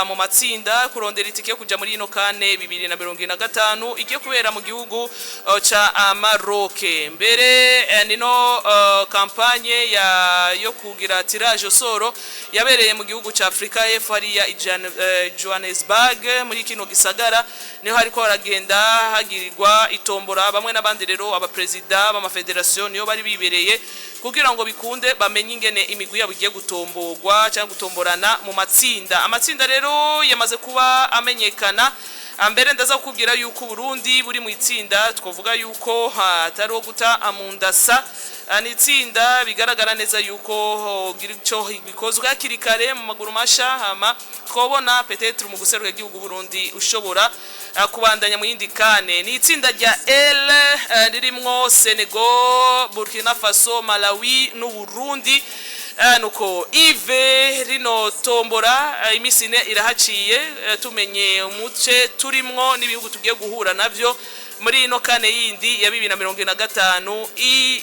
Mumatsinda kurondera itike kuja muri ino kane 2025 igiye kubera mu gihugu ca Maroc. Mbere nino campagne ya Yokuja tirage soro yabereye mu gihugu ca Afrika y'Epfo hariya Johannesburg muri kino gisagara niho hariko haragenda hagirirwa itombora bamwe n'abandi rero abapresident b'amafederation niyo bari bibereye kugira ngo bikunde bamenye ingene imigwi yabo igiye gutomborwa cyangwa gutomborana mu matsinda. Amatsinda rero yamaze kuba amenyekana. Ambere ndaza kukubwira yuko Burundi buri mu itsinda twovuga yuko hatari guta amundasa ni itsinda bigaragara neza yuko girico bikozwe kirikare mu maguru masha hama twobona peut-être mu guseruka igihugu Burundi ushobora kubandanya mu yindi kane. Ni itsinda rya L ririmwo Senegal, Burkina Faso, Malawi n'u Burundi. Nuko Ive rino tombora imisine irahaciye tumenye umuce turimwo n'ibihugu tugiye guhura navyo muri ino kane yindi ya 2025.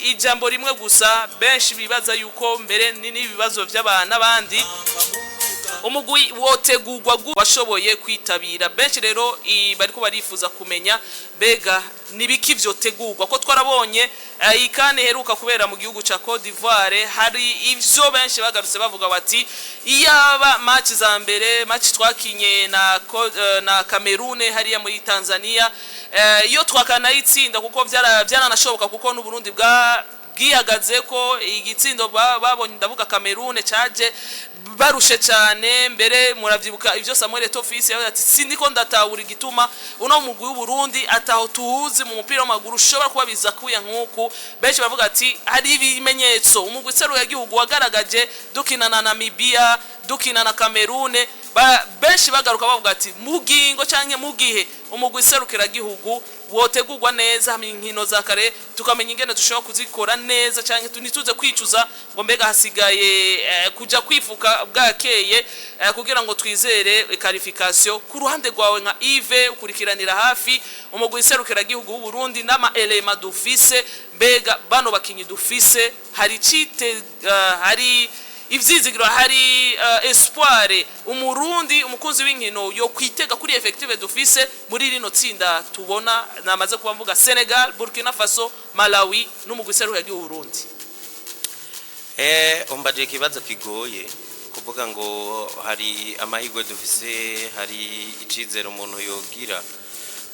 Ijambo rimwe gusa benshi bibaza yuko mbere n'ibibazo by'abana bandi umugwi wotegurwa washoboye kwitabira. Benshi rero bariko barifuza kumenya bega nibiki vyotegurwa ko twarabonye ikane heruka kubera mu gihugu ca Côte d'Ivoire hari ivyo benshi bagarutse bavuga bati iyaba match za mbere match twakinye na Cameroon hariya muri Tanzania iyo twakana itsinda kuko byaranashoboka kuko n'u Burundi bwihagaze ko igitsindo babonye ndavuga Cameroon caje barushe cyane. Mbere muravyibuka ivyo Samuel Tofisi yavuze ati sindiko ndatahura igituma uno mugwi w'u Burundi ataho tuhuzi mu mupira w'amaguru ushobora kuba biza kuya nkuko benshi bavuga ati hari ibimenyetso umugwi seru yagihugu wagaragaje dukina na Namibia dukina na Cameroon benshi bagaruka bavuga ati mugingo canke mugihe umugwi serukira gihugu wotegurwa neza inkino za kare tukamenya ingene dushobora kuzikora neza canke tunituze kwicuza ngo mbega hasigaye kuja kwifuka bwakeye kugira ngo twizere qualification. Ku ruhande rwawe nka Ive ukurikiranira hafi umugwi serukira gihugu w'u Burundi n'ama elema dufise mbega bano bakinyi dufise hari cite hari ivyizigiro hari espoir umurundi umukunzi w'inkino yo kwitega kuri effective dufise muri rino tsinda tubona namaze kuba mvuga Senegal, Burkina Faso, Malawi n'umugwi seruka y'u Burundi. Umbaje kibazo kigoye kuvuga ngo hari amahigwe dufise hari icizero umuntu yogira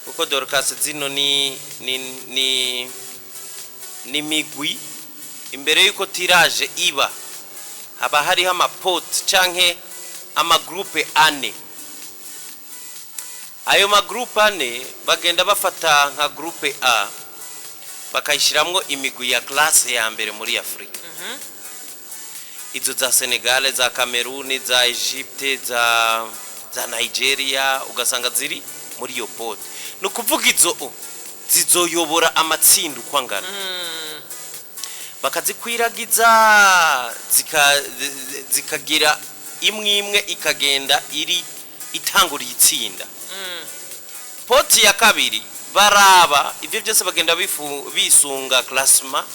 kuko Dorcas zino ni migwi imbere yuko tirage iba haba hariho amapote canke amagroupe ane. Ayo magroupe ane bagenda bafata nka groupe A bakayishiramwo imigwi ya classe ya mbere muri Afrika. Izo za Senegal, za Cameroon, za Egypte, za Nigeria ugasanga ziri muri yo pote. No kuvuga izo zizoyobora amatsinda kwangana. Bakazikwiragiza zikagira imwe ikagenda iri itanguriye itsinda. Poti ya kabiri baraba ivyo byose bagenda bisunga classement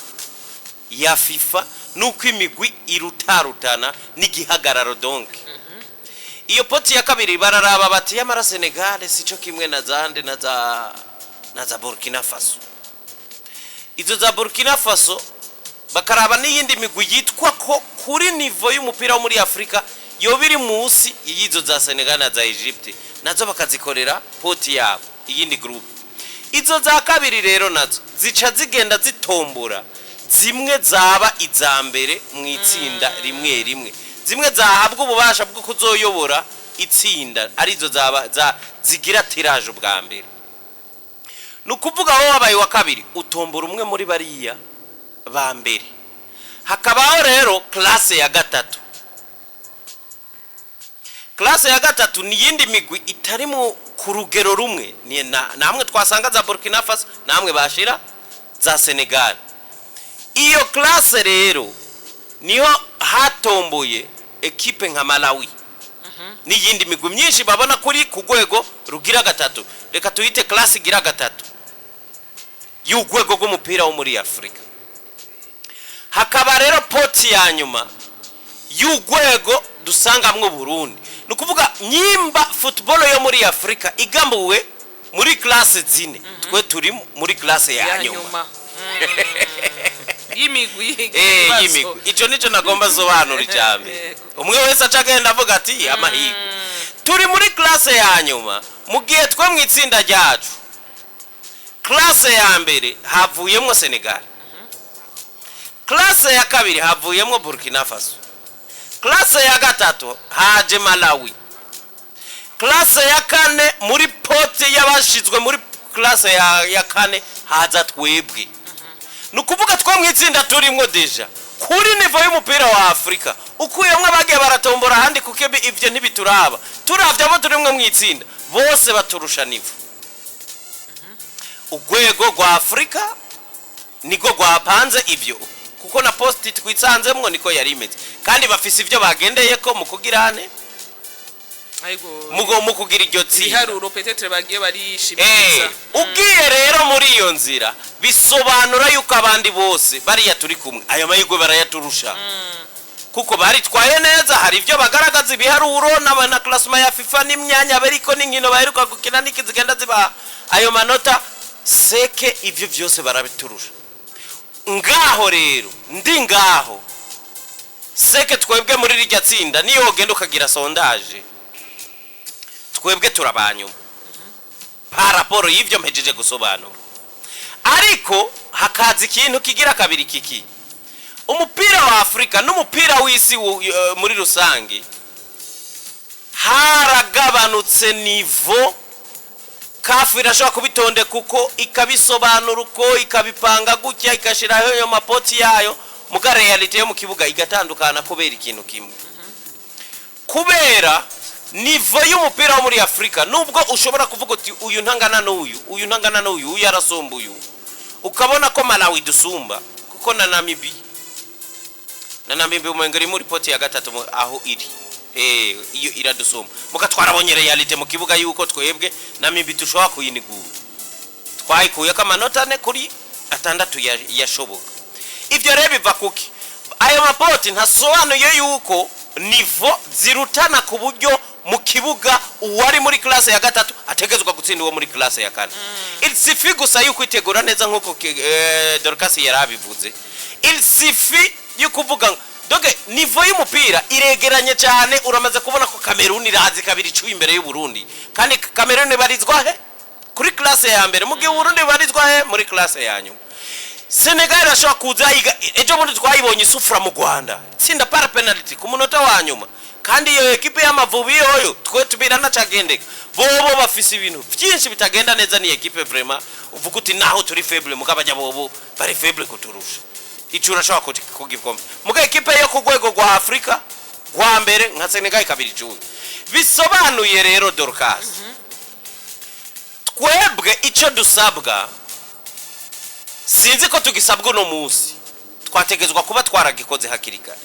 ya FIFA nuko imigwi irutarutana n'igihagararo donc. Iyo poti ya kabiri bararaba bati yamara Senegal sico kimwe na zande na za Burkina Faso. Izo za Burkina Faso bakaraba n'iyindi migwi yitwa ko kuri niveau y'umupira wo muri Afrika yo biri munsi yizo za Senegal na za Egypte nazo bakazikorera poti yabo iyindi group. Izo za kabiri rero nazo zica zigenda zitombora zimwe zaba izambere mu itsinda rimwe zimwe zahabwa ububasha bwo kuzoyobora itsinda arizo zigira tirage bwa mbere. Nukuvuga aho wabaye wa kabiri utombora umwe muri bariya ba mbere. Hakabaho rero classe ya gatatu. Classe ya gatatu ni yindi migwi itari mu kurugero rumwe ni namwe twasanga za Burkina Faso namwe bashira za Senegal. Iyo classe rero niho hatomboye equipe nka Malawi. Ni yindi migwi myinshi babona kuri kugwego rugira gatatu. Reka tuyite classe gira gatatu y'ugwego rw'umupira wo muri Afrika. Hakaba rero poti ya nyuma y'ugwego dusangamwe Burundi nukuvuga nyimba football yo muri Afrika igambuwe muri classe zine twe turi muri classe ya nyuma yimigwi ico nico nagomba zobanura cyane umwe wese acagenda avuga ati amahigo turi muri classe ya nyuma mugiye twe mwitsinda ryacu classe ya mbere havuyemo Senegal classe ya kabiri havuyemo Burkina Faso classe ya gatatu haje Malawi classe ya kane muri pote y'abashizwe muri classe ya kane haza twebwe nukuvuga twa mwitsinda turimwo deja kuri nivo y'umupira wa Afrika ukuyemwe abagiye baratombora handi kukebe ivyo ntibituraba turavye abo turimwe mwitsinda bose baturusha nivo ugwego rwa Afrika niko rwapanze ivyo kuko na posti twitsanzemwo niko yari imeze kandi bafise ivyo bagendeye ko mukugirane mugo mukugira iryo tsinda iharuro petetre bagiye barishimira ugiye rero muri iyo nzira bisobanura yuko abandi bose bariya turi kumwe ayo mahirwe barayaturusha kuko bari twaye neza hari ivyo bagaragaza ibiharuro na classement ya FIFA n'imyanya bariko n'inkino baheruka gukina n'ikizigenda ziba ayo manota seke ivyo vyose barabiturusha ngaho rero ndi ngaho seke twebwe muri rijya tsinda niyo genda ukagira sondage twebwe turabanyuma paraporo y'ivyo mpejeje gusobanura ariko hakaza ikintu kigira kabiri kiki umupira wa Afrika n'umupira w'isi muri rusange haragabanutse nivo kafu irashobora kubitonde kuko ikabisobanura uko ikabipanga gutya ikashiraho yo mapoti yayo muga reality yo mu kibuga igatandukana kubera ikintu kimwe kubera nivo y'umupira wo muri Afrika nubwo ushobora kuvuga uti uyu ntangana n'uyu uyu yarasumba uyu ukabona ko Malawi dusumba kuko na Namibia umengeri muri poti ya gatatu aho iri iyo iradusoma muka twarabonye reality mu kibuga yuko twebwe Namibia tushobora kuyinigura twayikuye kamanota ne kuri atandatu yashoboka ivyo rero biva kuki ayo mapoti ntasobanuye yuko nivo zirutana ku buryo mu kibuga uwari muri classe ya gatatu ategezwa gutsinda uwo muri classe ya kane il suffit gusa yuko itegura neza nkuko Dorcas yarabivuze il suffit yukuvuga doge nivo y'umupira iregeranye cyane uramaze kubona ko Cameroon irazi kabiri cyo imbere y'u Burundi kandi Cameroon barizwa he kuri classe ya mbere mu gihe Burundi barizwa he muri classe ya nyuma Senegal irashobora kuza ejo bundi twayibonye isufura mu Rwanda tsinda para penalty ku munota wa nyuma kandi iyo ekipe y'Amavubi yoyo twe tubirana cagendeka bobo bafise ibintu byinshi bitagenda neza ni ekipe vraiment uvuga uti naho turi faible mugabajya bobo bari faible kuturusha icura shaka kugikombe muga ekipe yo ku rwego rwa Afrika rwa mbere nka Senegal kabiri cumi bisobanuye rero Dorcas twebwe ico dusabwa sinzi ko tugisabwa no munsi twategezwa kuba twaragikoze hakirikare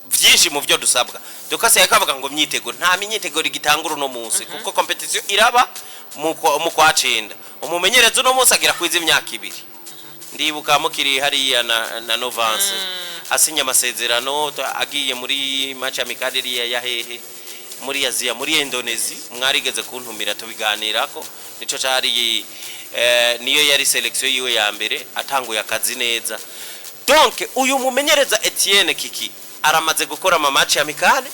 byinshi mu byo dusabwa Dorcas yakavuga ngo myiteguro nta minyiteguro igitangura no munsi kuko competition iraba mu kwa 9 umumenyereza no munsi agira kwiza imyaka 2 ndibuka mukiri hariya na Novance asinya amasezerano agiye muri match amikadiri ya hehe muri Asia muri Indonesia mwarigeze kuntumira tubiganirako nico cyari niyo yari selection yiwe ya mbere atanguye akazi neza donc uyu mumenyereza Etienne Kiki aramaze gukora ama match amikale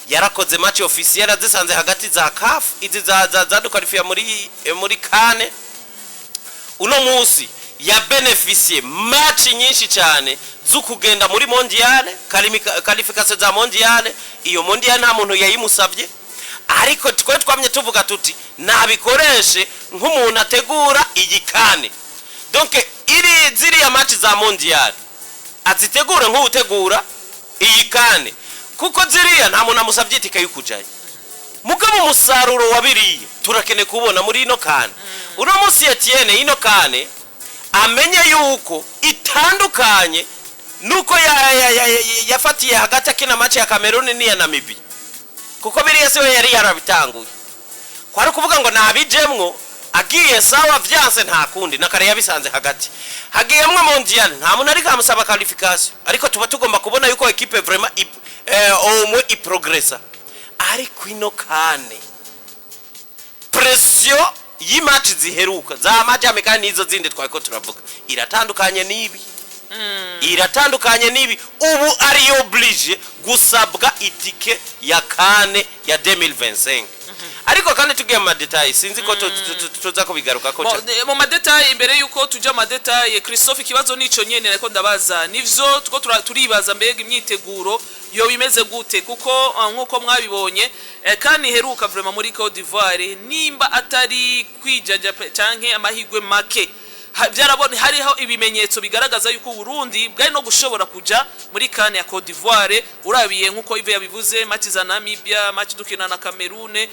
yarakoze match officiel azisanze hagati za CAF izi za dukwalifiya muri kane uno munsi ya beneficie match nyinshi cyane zukugenda muri mondiale qualification za mondiale iyo mondiale nta muntu yayimusabye ariko twe twamye tuvuga tuti nabikoreshe nk'umuntu ategura igikane donc iri ziri ya match za mondiale azitegura nk'utegura igikane kuko ziriya nta muntu amusabye itike yukujaye mugabo umusaruro wabiriye turakene kubona muri ino kane uno munsi Etienne ino kane amenye yuko itandukanye nuko yafatiye hagati akina match ya Cameroon ni ya Namibia kuko biriya se yari yarabitanguye kwari kuvuga ngo nabijemwo agiye sawa vyanse nta kundi nakare yabisanze hagati hagiyemwe mondial nta muntu ari kamusaba qualification ariko tuba tugomba kubona yuko equipe vraiment omwe iprogressa ariko ino kane pressio y'imatch ziheruka za majame kandi nizo zindi twako turavuga iratandukanye nibi iratandukanye nibi ubu ari oblige gusabwa itike ya kane ya 2025 ariko kandi tugiye mu details sinzi ko tuza ko bigaruka ko mu details imbere yuko tujya mu details Christophe kibazo nico nyene ariko ndabaza nivyo tuko turibaza mbega imyiteguro yo bimeze gute kuko nkuko mwabibonye kandi heruka vraiment muri Côte d'Ivoire nimba atari kwijaja canke amahigwe make byarabone hariho ibimenyetso bigaragaza yuko Burundi bwari no gushobora kuja muri kane ya Côte d'Ivoire urabiye nkuko Ive yabivuze match za Namibia match dukina na Cameroon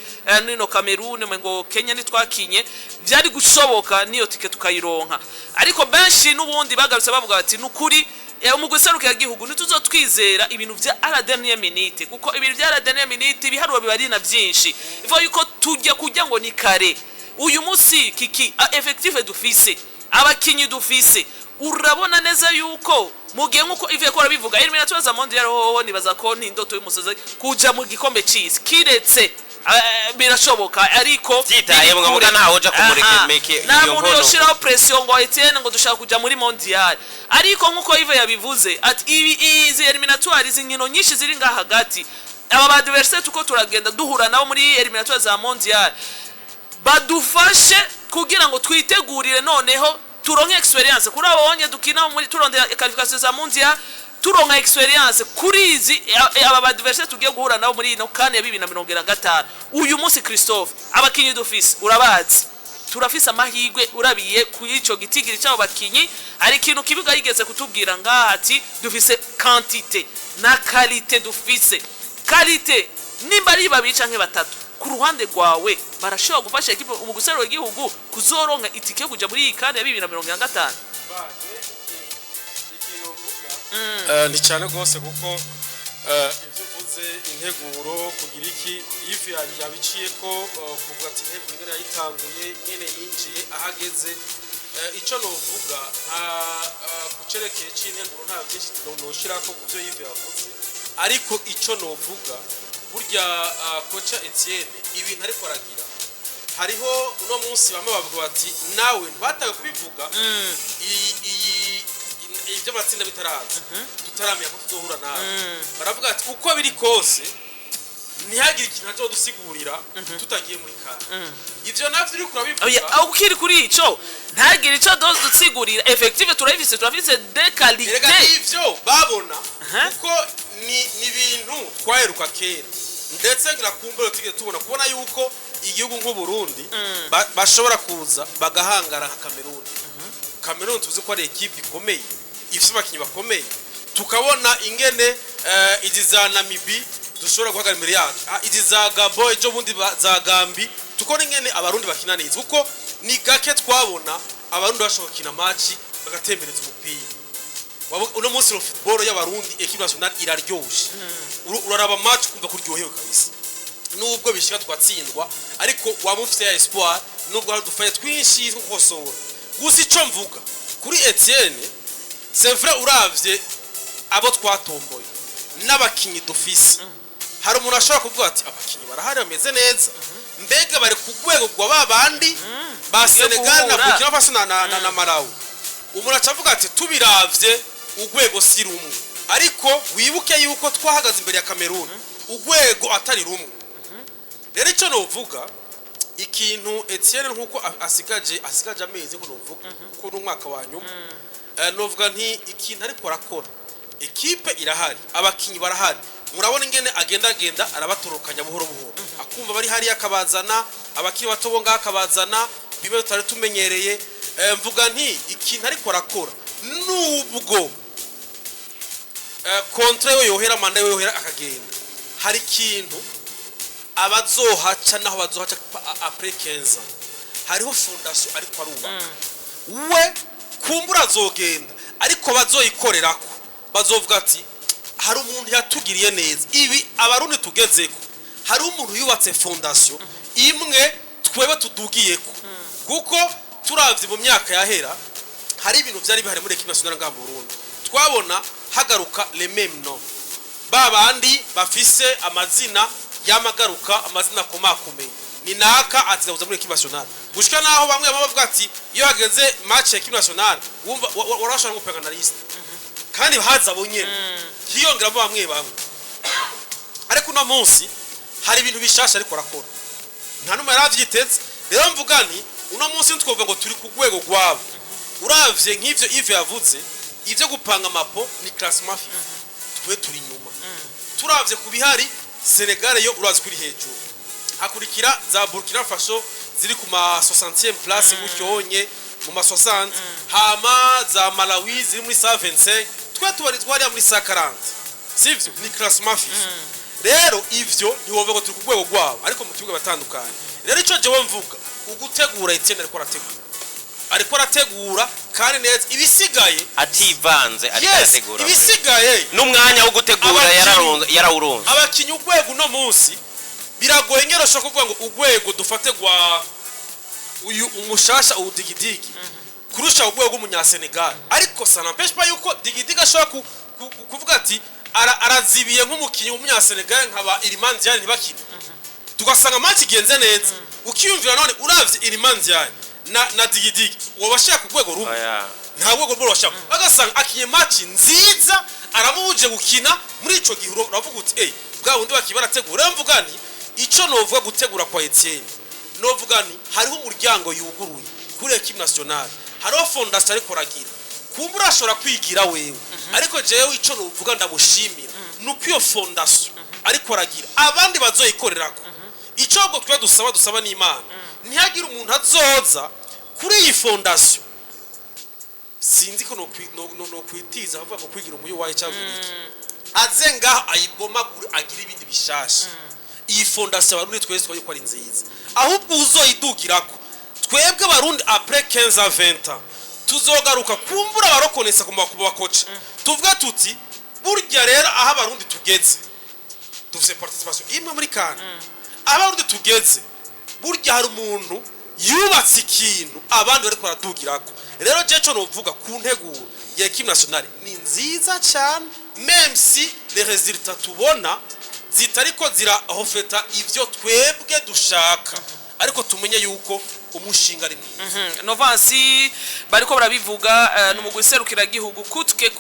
nino Cameroon ngo Kenya nitwakinye byari gushoboka niyo tike tukayironka ariko benshi n'ubundi bagarutse bavuga bati nukuri umugweseruka ya gihugu nituzotwizera ibintu bya la dernière minute kuko ibintu bya la dernière minute biharuro bibari na byinshi ivo yuko tujya kujya ngo ni kare uyu munsi kiki effective dufise abakinyi dufise urabona neza yuko mugiye nkuko Ive ko arabivuga eliminatoire za mondial ho nibaza ko n'indoto y'umusozi kuja mu gikombe cy'isi kiretse birashoboka ariko byitaye mugamuga naho uja kumureke iyo nkono muntu yoshiraho pression ngo Etienne ngo dushaka kuja muri mondial ariko nkuko Ive yabivuze ati izi eliminatoire zinkino nyinshi ziri nga hagati aba adversaire tuko turagenda duhura nabo muri eliminatoire za mondial badufashe kugira ngo twitegurire noneho turonke experience kuri abo bonye dukina muri turondera qualification za mondial turonka experience kuri izi aba adversaire tugiye guhura nabo muri ino kane ya 2025 uyu munsi Christophe abakinyi dufise urabazi turafise amahigwe urabiye kuri ico gitigiri cyabo bakinyi ari kintu kibiga yigeze kutubwira ngaha ati dufise quantité na qualité dufise qualité nimba ari babiri canke batatu ku ruhande rwawe barashobora gufasha equipe umugusero w'igihugu kuzoronka itike kuja muri iyi kane ya 2025 ni cyane gose kuko ivyo vuze integuro kugira iki Ive yabiciye ko kuvuga ati integuro ingene yayitanguye nyene yinjiye ahageze ico novuga kucerekeye c'integuro nta byinshi noshira ko kuvyo Ive yavuze ariko ico novuga burya kocha Etienne ibintu ariko aragira hariho uno munsi bamwe bavuga bati nawe batawe kubivuga ibyo matsinda bitaraza tutaramya ko tuzohura nawe baravuga ati uko biri kose ntihagire ikintu cyo dusigurira tutagiye muri kane ivyo navyo uri kurabivuga aho ukiri kuri ico ntagire ico dusigurira effective turafise de qualité ivyo babona kuko ni ibintu twaheruka kera ndetse ngirakumbere tige kubona yuko igihugu nk'u Burundi bashobora kuza bagahangara nka Cameroon tuzi ko ari equipe ikomeye ifite abakinyi bakomeye tukabona ingene izi za Namibia dushobora guhagarara imbere yacu izi za Gabo ejo bundi za Gambi tukora ingene abarundi bakina neza kuko ni gake twabona abarundi bashobora kina match bagatembereza umupira uno munsi football y'abarundi equipe nationale iraryoshe uraraba match kumva kuryohewe kabisa nubwo bishika twatsindwa ariko wamufite ya espoir nubwo dufaye twinshi gukosora gusa ico mvuga kuri Etienne c'est vrai uravye abo twatomboye n'abakinyi dufise hari umuntu ashobora kuvuga ati abakinyi barahari bameze neza mbega bari ku rwego rwa babandi ba Senegal na Burkina Faso na Malawi umuntu acavuga ati tubiravye urwego si rumwe ariko wibuke yuko twahagaze imbere ya Cameroon urwego atari rumwe rero ico novuga ikintu Etienne nkuko asigaje amezi ko novuga ko n'umwaka wa nyuma novuga nti ikintu ariko arakora equipe irahari abakinyi barahari murabona ingene agenda arabatorokanya buhoro akumva bari hari akabazana abakiri bato bo ngakabazana bimwe tutari tumenyereye mvuga nti ikintu ariko arakora nubwo kontra yo yohera manda yo yohera akagenda hari ikintu abazohaca naho bazohaca après 15 ans hariho fondation ariko arubaka we kumbura azogenda ariko bazoyikorerako bazovuga ati hari umuntu yatugiriye neza ibi abarundi tugezeko hari umuntu yubatse fondation imwe twebe tudugiyeko kuko turavye mu myaka yahera hari ibintu byari bihari muri equipe nationale nga Burundi twabona hagaruka les mêmes noms babandi bafise amazina yamagaruka amazina komakomeye ni naka azaza muri equipe nationale gushika naho bamwe bavuga ati iyo hageze match ya equipe nationale wumva warashobora gupenga na liste kandi haza bonyene hiyongera bamwe ariko uno munsi hari ibintu bishasha ariko rakora nta numwe yaravyiteze rero mvuga ni uno munsi twovuga ngo turi ku rwego rwabo uravye nk'ivyo Yves yavuze ivyo gupanga mapo ni classement FIFA twe turi nyuma turavye ku bihari Senegal yo urazi kuri hejuru hakurikira za Burkina Faso ziri ku ma 60e place gucyonye mu ma 60 hama za Malawi ziri muri 125 twe tubarizwa ari muri 140 sivyo ni classement FIFA rero ivyo ntiwove ngo turi ku rwego rwabo ariko mu kibuga batandukanye rero ico je mvuga ugutegura itsinda ariko arategura kandi neza ibisigaye ativanze atategura ibisigaye n'umwanya wo gutegura yarawuronze abakinyi urwego no munsi biragoye ngerosha kuvuga ngo urwego dufate gwa uyu umushasha udigidigi kurusha urwego umunya Senegal ariko ça n'empêche pas yuko digidigi ashobora kuvuga ati arazibiye nk'umukinyi w'umunya Senegal nkaba Ilimandiani ntibakine tugasanga match igenze neza ukiyumvira none uravye Ilimandiani na digidigi wabashaka ku rwego rumwe nta rwego rwo bashaka agasanga akinye match nziza aramuje gukina muri ico gihuro uravuga uti bwa wundi bakibarategura mvuga ni ico novuga gutegura kwa Etienne novuga ni hariho umuryango yuguruye kuri equipe nationale hariho fondation ariko ragira kumbura ashobora kwigira wewe ariko jewe ico novuga ndamushimira nuko iyo fondation ariko ragira abandi bazoyikorerako ico bwo twe dusaba n'Imana ntihagira umuntu azoza kuri iyi fondation sinzi ko no kwitiza avuga ko kwigira umuyo waye cyangwa iki azenga ayibomagure agira ibindi bishasha iyi fondation abarundi twese twaye ko ari nziza ahubwo uzoyidugirako twebwe abarundi après 15 à 20 ans tuzogaruka kumbura barokonesa ku makuba bakoca tuvuga tuti burya rero aha abarundi tugeze dufite participation imwe muri kana abarundi tugeze burya hari umuntu yubatse ikintu abandi bariko baradugirako rero jeco novuga ku nteguro ya equipe nationale ni nziza cyane même si les résultats tubona zitariko zirahofeta ivyo twebwe dushaka ariko tumenye yuko umushinga ari Novansi bariko barabivuga n'umugwiserukira gihugu kutke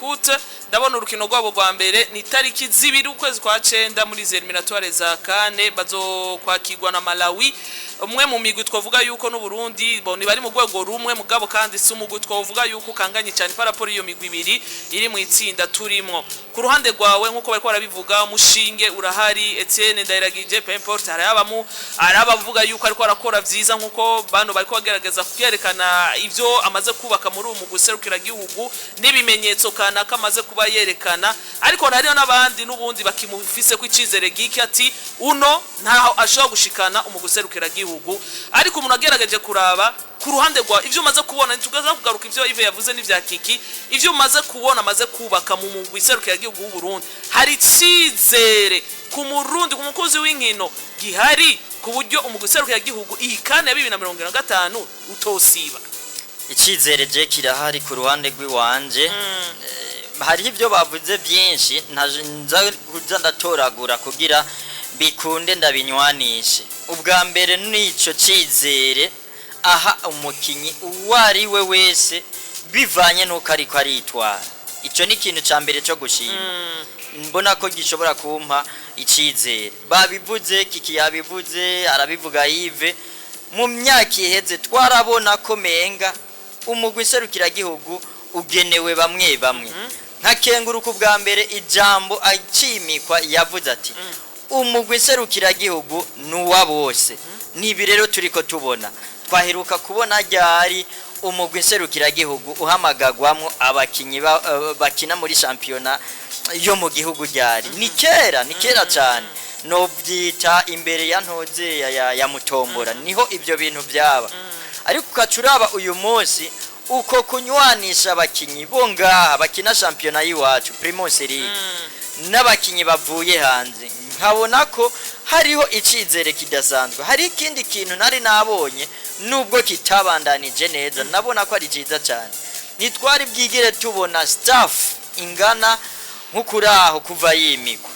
ndabona urukino rwabo rwa mbere ni tariki 2 ukwezi kwa 9 muri eliminatoire za kane bazokwakirwa na Malawi umwe mu migwi twavuga yuko no Burundi boni bari mu rwego rumwe mugabo kandi si umugwi twavuga yuko kanganye cyane paraporo iyo migwi ibiri iri mu itsinda turimo ku ruhande rwawe nkuko bariko barabivuga umushinge urahari Etienne Ndayiragije Pemport arabavuga yuko ariko arakora vyiza nkuko bano bariko bagerageza kwerekana ivyo amaze kubaka muri umu guserukira gihugu n'ibimenyetso kana kamaze kuba yerekana ariko hariyo nabandi nubundi bakimufise ku icizere giki ati uno ntaho ashobora gushikana umu guserukira gihugu ariko umuntu agerageje kuraba ku ruhande rwa ivyo maze kubona tugaza kugaruka ivyo Yves yavuze n'ivya kiki ivyo maze kubona amaze kubaka mu mugwi serukira gihugu w'u Burundi hari cizere ku murundi ku mukozi w'inkino gihari ku buryo umugwi serukira gihugu ihikane ya 2025 utosiba icizere je kirahari ku ruhande rw'iwanje hari ivyo bavuze byinshi ntaje kuza ndatoragura kugira bikunde ndabinywanishe ubwa mbere nico cizere aha umukinyi uwari we wese bivanye nuko ariko aritwara ico ni ikintu ca mbere cyo gushima mbona ko gishobora kumpa icizere babivuze kiki yabivuze arabivuga Yves mu myaka iheze twarabona ko menga umugwi serukira gihugu ugenewe bamwe nka kenguruka bwa mbere ijambo acimikwa yavuze ati umugwi serukira gihugu nuwa bose nibi rero turiko tubona twaheruka kubona ryari umugwi serukira gihugu uhamagagwamwo abakinyi bakina muri championnat yo mu gihugu ryari ni kera cyane no byita imbere ya ntoze ya mutombora niho ibyo bintu byaba ariko ukacuraba uyu munsi uko kunywanisha abakinyi bonga bakina championnat yiwacu Primus League n'abakinyi bavuye hanze nkabona ko hariho icizere kidasanzwe hari ikindi kintu nari nabonye nubwo kitabandanije neza nabona ko ari ciza cyane nitwari bwigire tubona staff ingana nk'ukuraho kuva yimikwa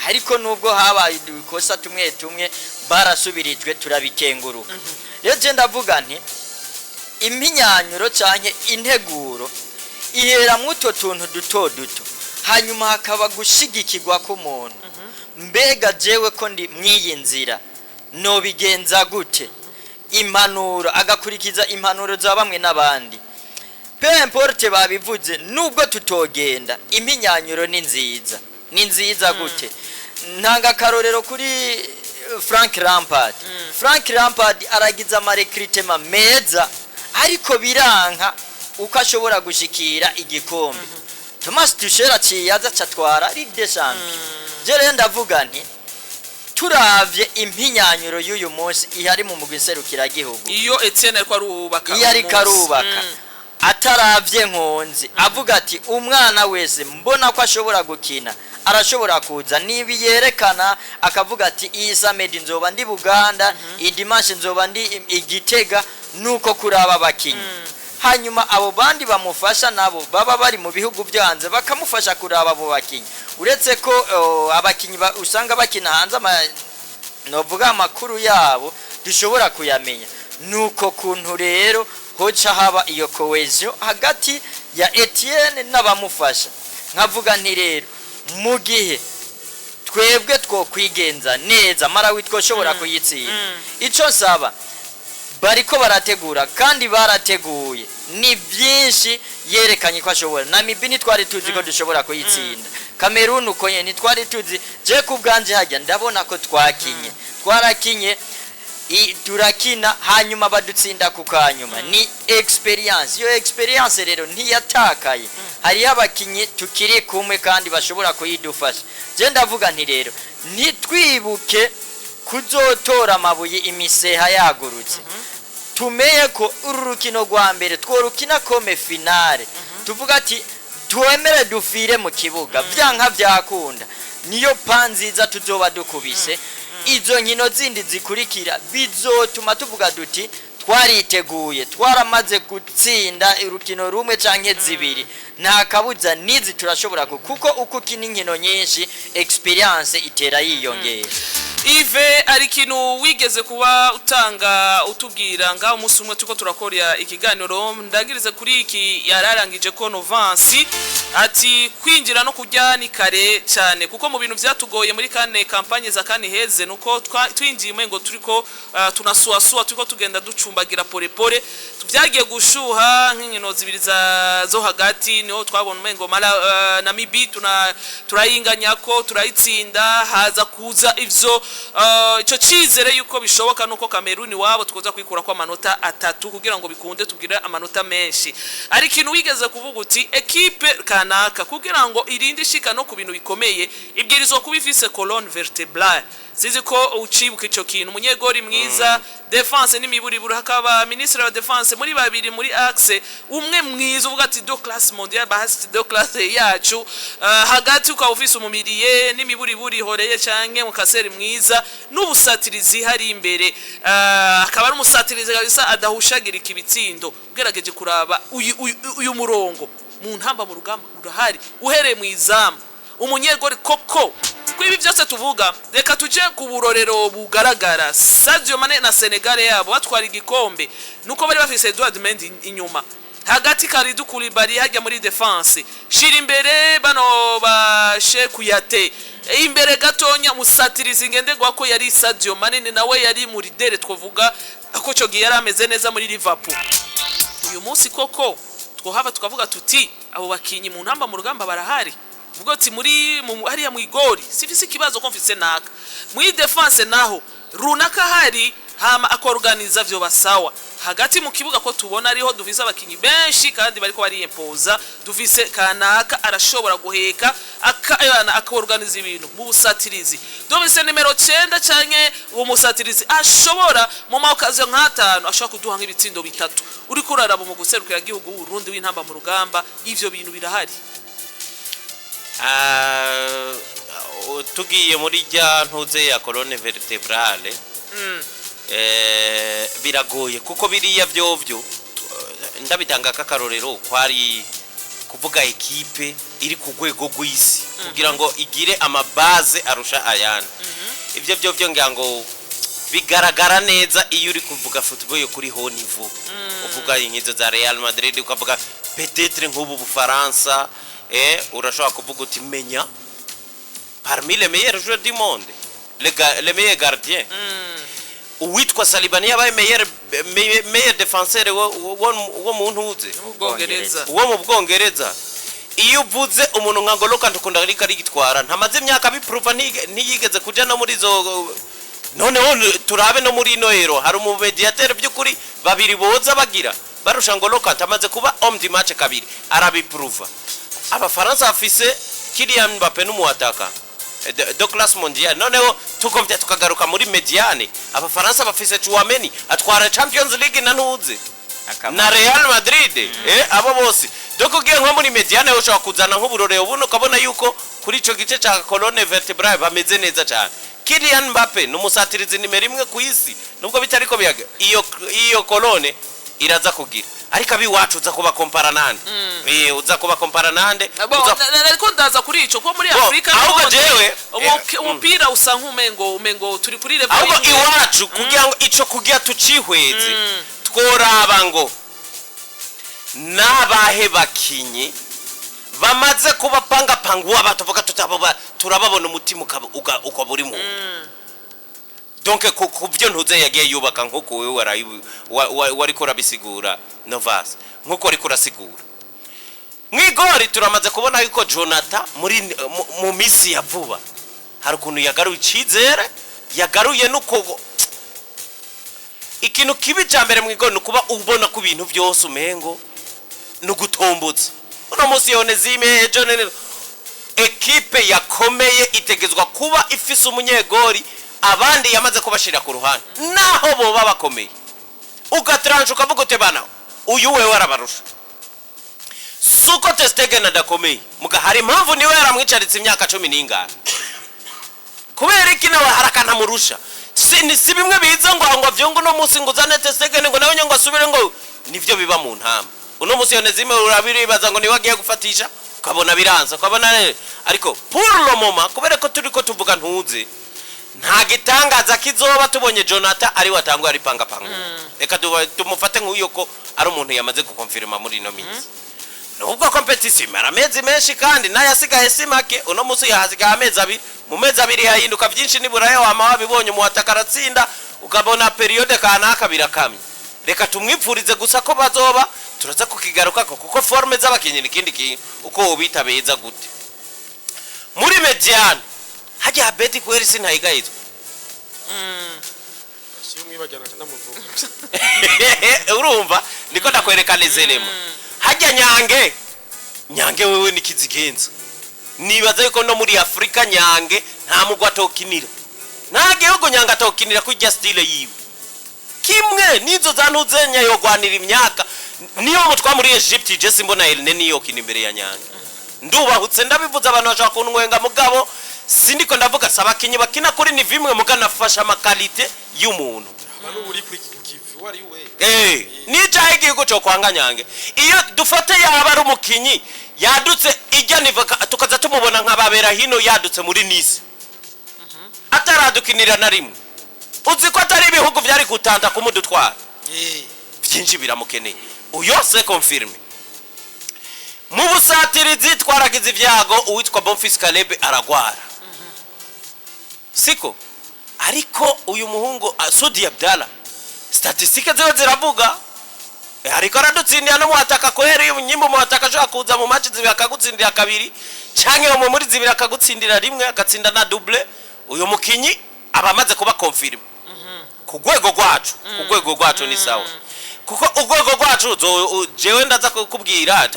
ariko nubwo habaye udukosa tumwe tumwe barasubirijwe turabikenguru rero je ndavuga nti impinyanyuro canke integuro ihera muto tuntu duto duto hanyuma hakaba gushigikirwa k'umuntu mbega jewe ko ndi mwiyi nzira no bigenza gute impanuro agakurikiza impanuro za bamwe n'abandi peu importe babivuze nubwo tutogenda impinyanyuro ni nziza gute ntanga karorero kuri Frank Lampard aragiza amarekritema meza ariko biranka uko ashobora gushikira igikombe Thomas Tuchel aciyaza catwara Ligue des Champions je rero ndavuga nti turavye impinyanyuro y'uyu munsi ihari mu mugwiserukira gihugu iyo Etienne ariko arubaka iyo ari karubaka ataravye nkonzi avuga ati umwana wese mbona ko ashobora gukina arashobora kuza nibi yerekana akavuga ati iyi samedi nzoba ndi Buganda iyi dimanche nzoba ndi Igitega nuko kuraba bakinyi hanyuma abo bandi bamufasha nabo baba bari mu bihugu byanze bakamufasha kuraba abo bakinyi uretse ko abakinyi usanga bakina hanze novuga amakuru yabo dushobora kuyamenya nuko kuntu rero hoca haba iyo cohesion hagati ya Etienne n'abamufasha nkavuga nti rero mu gihe twebwe two kwigenza neza Malawi twoshobora kuyitsinda ico saba bariko barategura kandi barateguye ni byinshi yerekanye ko ashobora Namibia twari tuzi ko dushobora kuyitsinda Cameroon uko nyene twari tuzi je kubganje hajya ndabona ko twarakinye turakina hanyuma badutsinda kukanyuma ni experience yo experience rero ntiyatakaye hari abakinyi tukiri kumwe kandi bashobora kuyidufasha je ndavuga nti rero ntitwibuke kuzotora amabuye imiseha yagurutse tumeye ko ururukino rwa mbere tworukina comme finale tuvuga ati twemere dufire mu kibuga byanka byakunda niyo panziza tuzoba dukubise izo nkino zindi zikurikira bizotuma tuvuga duti twariteguye twaramaze gutsinda urukino rumwe canke zibiri nta kabuza nizi turashobora kuko uko kina inkino nyinshi experience itera yiyongera Ive ari kintu wigeze kuba utanga utubwira nga umunsi umwe tuko turakora ikiganiro ndagirize kuri iki yararangije ko Novansi ati kwinjira no kujya ni kare cyane kuko mu bintu byatugoye muri kane kampanye za kane heze nuko twinjiye ngo turiko tunasuasua turiko tugenda ducumbagira pole tubyagiye gushuha nk'inkino zibiri zo hagati niho twabona umengo mala Namibia turayinganya ko turayitsinda haza kuza ivyo ico cizere yuko bishoboka nuko Cameroon wabo twoza kwikura kwa amanota 3 kugira ngo bikunde tugire amanota menshi ari kintu wigeze kuvuga uti equipe kanaka kugira ngo irinde shika no ku bintu bikomeye ibwirizwa kubifise colonne vertébrale sizi ko ucibuka ico kintu munyegori mwiza defense n'imiburiburu hakaba ministre wa defense muri babiri muri axe umwe mwiza uvuga ati do classe mondiale bahasi do classe yacu hagati uka office umumiriye n'imiburiburi horeye canke mu kaseri mwiza n'ubusatirizi hari imbere akaba ari umusatirizi kabisa adahushagira ikibitsindo ugerageje kuraba uyu murongo mu ntamba mu rugamba urahari uhereye mu izamu umunyegori koko kwibi byose tuvuga reka tuje ku burorero bugaragara Sadio Mane na Senegal yabo batwara igikombe nuko bari bafise Edouard Mendy inyuma hagati Kalidou Koulibaly hajya muri defense shira imbere bano bashe kuyate imbere gatonya musatirizi ngendegwa ko yari Sadio Mane nawe yari muri dere twovuga ko cyo giye yarameze neza muri Liverpool uyu munsi koko twohava tukavuga tuti abo bakinyi mu ntamba mu rugamba barahari vuga ati muri hariya mu igori sifise kibazo ko mfise naka mu defense naho runaka hari hama akorganiza vyo basawa hagati mu kibuga ko tubona ariho dufise abakinyi benshi kandi bariko bari impoza dufise kanaka arashobora guheka akorganiza ibintu mu busatirizi dufise numero 9 canke uwo musatirizi ashobora mu makazo nk'atanu ashobora kuduha nk'ibitsindo bitatu uri kuraraba mu guserukira igihugu Burundi w'intamba mu rugamba ivyo bintu birahari tugiye muri rya ntuze ya colonne vertébrale biragoye kuko biriya byovyo ndabitanga kakarorero kwari kuvuga ekipe iri ku rwego rw'isi kugira ngo igire amabaze arusha ayandi ibyo byo ngira ngo bigaragara neza iyo uri kuvuga football yo kuri haut niveau uvuga inkizo za Real Madrid ukavuga peut-être nk'ubu Bufaransa urashobora kuvuga uti menya parmi les meilleurs joueurs du monde les meilleurs gardiens uwitwa Saliba niyo abaye meilleur défenseur wo mu ntuze wo mu Bwongereza iyo uvuze umuntu nka Ngolo Kante ukunda ari gitwara ntamaze imyaka biprova ntiyigeze kuja no muri zo none turabe no muri noero hari umu mediateur by'ukuri babiri boza bagira barusha Ngolo Kante amaze kuba homme du match kabiri arabiprova abafaransa afise Kylian Mbappé n'umuataka de classe mondiale noneho tukomvya tukagaruka muri mediane abafaransa bafise Chouameni atwara Champions League na ntuze na Real Madrid abo bose doko ugiye nko muri mediane ushobora kuzana nk'uburore ubuno ukabona yuko kuri ico gice ca colonne vertebrale bameze neza cyane Kylian Mbappé n'umusatirizi nimero 1 ku isi nubwo bitariko biyaga iyo colonne iraza kugira ariko abi wacu uza kuba compara nande uza kuba compara nande ariko ndaza kuri ico ko muri Afrika ahubwo jewe umupira usa nk'umengo turi kuri level ahubwo iwacu kugira ngo ico kugira tucihweze tworaba ngo nabahe bakinyi bamaze kuba panga batuvuga turababona umutima ukaburi mu donc kubyo ntuze yagiye yubaka nk'uko wewe wari korabisigura Novas nk'uko ari kurasigura mwigori turamaze kubona yuko Jonathan muri mu misi ya vuba hari ukuntu yagaruye icizere yagaruye nuko ikintu kibi cyambere mwigori nukuba ubona ku bintu byose umengo nugutombotse uno musi Onezime John ekipe yakomeye itegezwa kuba ifise umunyegori abandi yamaze kubashira ku ruhande naho bo babakomeye ugatranche ukavuga uti bana uyu wewe arabarusha suko Testegen adakomeye muga hari impamvu niwe yaramwicaritse imyaka 10 n'ingana kubera iki nawe harakana murusha si bimwe biza ngo vyongo no musi nguzane Testegen ngo nawe ngo asubire ngo nivyo biba mu ntama uno musi Onezime urabiribaza ngo ni wagiye gufatisha ukabona biranza ukabona ariko pour le moment kubera ko turiko tuvuga ntuze nta gitangaza kizoba tubonye Jonathan ari watangwa ari panga reka tumufate nk'uyo ko ari umuntu yamaze gukonfirma muri no minsi nubwo competition aramezi menshi kandi nayasigaye simake uno musi yahasigaye amezi abiri mu mezi abiri yahinduka byinshi niburaye wama wabibonye mu watakaratsinda ukabona periode kanaka birakamye reka tumwipfurize gusa ko bazoba turaza kukigaruka kuko forme z'abakinyi nikindi kintu uko ubita beza gute muri mediane haje habeti kweri sinayigayizwe mwibajyana ndamuvuga urumva niko ndakwerekana zelemo hajya nyange wewe nikizigenza nibaza yuko no muri Afrika nyange nta mugwa atokinira nage yuko nyanga atokinira kujya style yiwe kimwe nizo zantuzenya yo gwanira imyaka niyo mutwa muri Egypt je simbona Elne niyo kini imbere ya nyange ndubahutse ndabivuza abantu bashaka kunwenga mugabo sindiko ndavuga sabakinyi bakina kuri ni vimwe muganafasha makalite y'umuntu abantu uri kuri kivu wari we nicaye igihugu cyo kwanga nyange iyo dufate yaba ari umukinyi yadutse ijya nivuga tukaza tumubona nk'ababera hino yadutse muri Nice ataradukinira na rimwe uzi ko atari ibihugu byari gutanda kumudutwara byinshi biramukeneye uyo se confirme mu busatirizi twaragize ivyago uwitwa Bonfils Caleb aragwara siko ariko uyu muhungu Sudi Abdallah statistike ziwe ziravuga ariko aradutsindiye no muhataka kohera iyo nyimbo muhataka shaka kuza mu match zibi akagutsindira kabiri canke mu muri zibiri akagutsindira rimwe agatsinda na double uyu mukinyi abamaze kuba confirm ku rwego rwacu ni sawa kuko urwego rwacu jewe ndaza kukubwira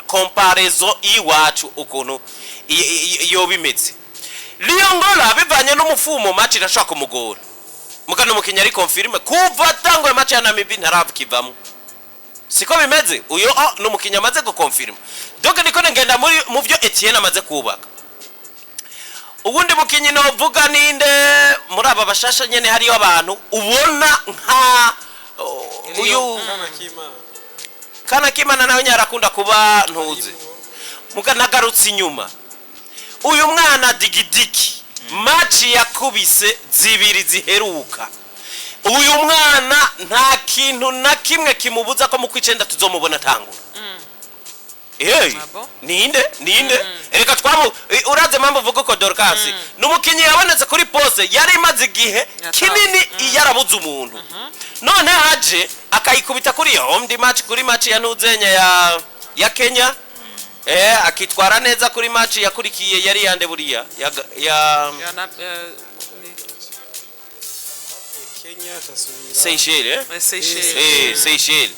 comparaison iwacu ukuntu iyo bimeze Liongola bivanye n'umufumo match irashaka kumugora mugano mukinya ari confirme kuva tango match ya Namibia ntarabukivamo siko bimeze uyo no mukinya amaze gukonfirma donc niko ngenda mu byo Etienne amaze kubaka ubundi mukinyi no vuga ninde muri aba bashasha nyene hariyo abantu ubona nka uyu kana kimana nawe nyarakunda kuba ntuze nagarutse inyuma uyu mwana digidiki maci yakubise zibiri ziheruka uyu mwana nta kintu na kimwe kimubuza ko mu kwicenda tuzomubona tangura ninde reka uraze mpamvu uvuga ko Dorcas n'umukinyi yabonetse kuri poste yari imaze igihe kinini yarabuze umuntu none haje akayikubita kuri home match kuri match ya Nuzenya ya Kenya akitwara neza kuri match yakurikiye yari yande buriya ya Kenya Seychelles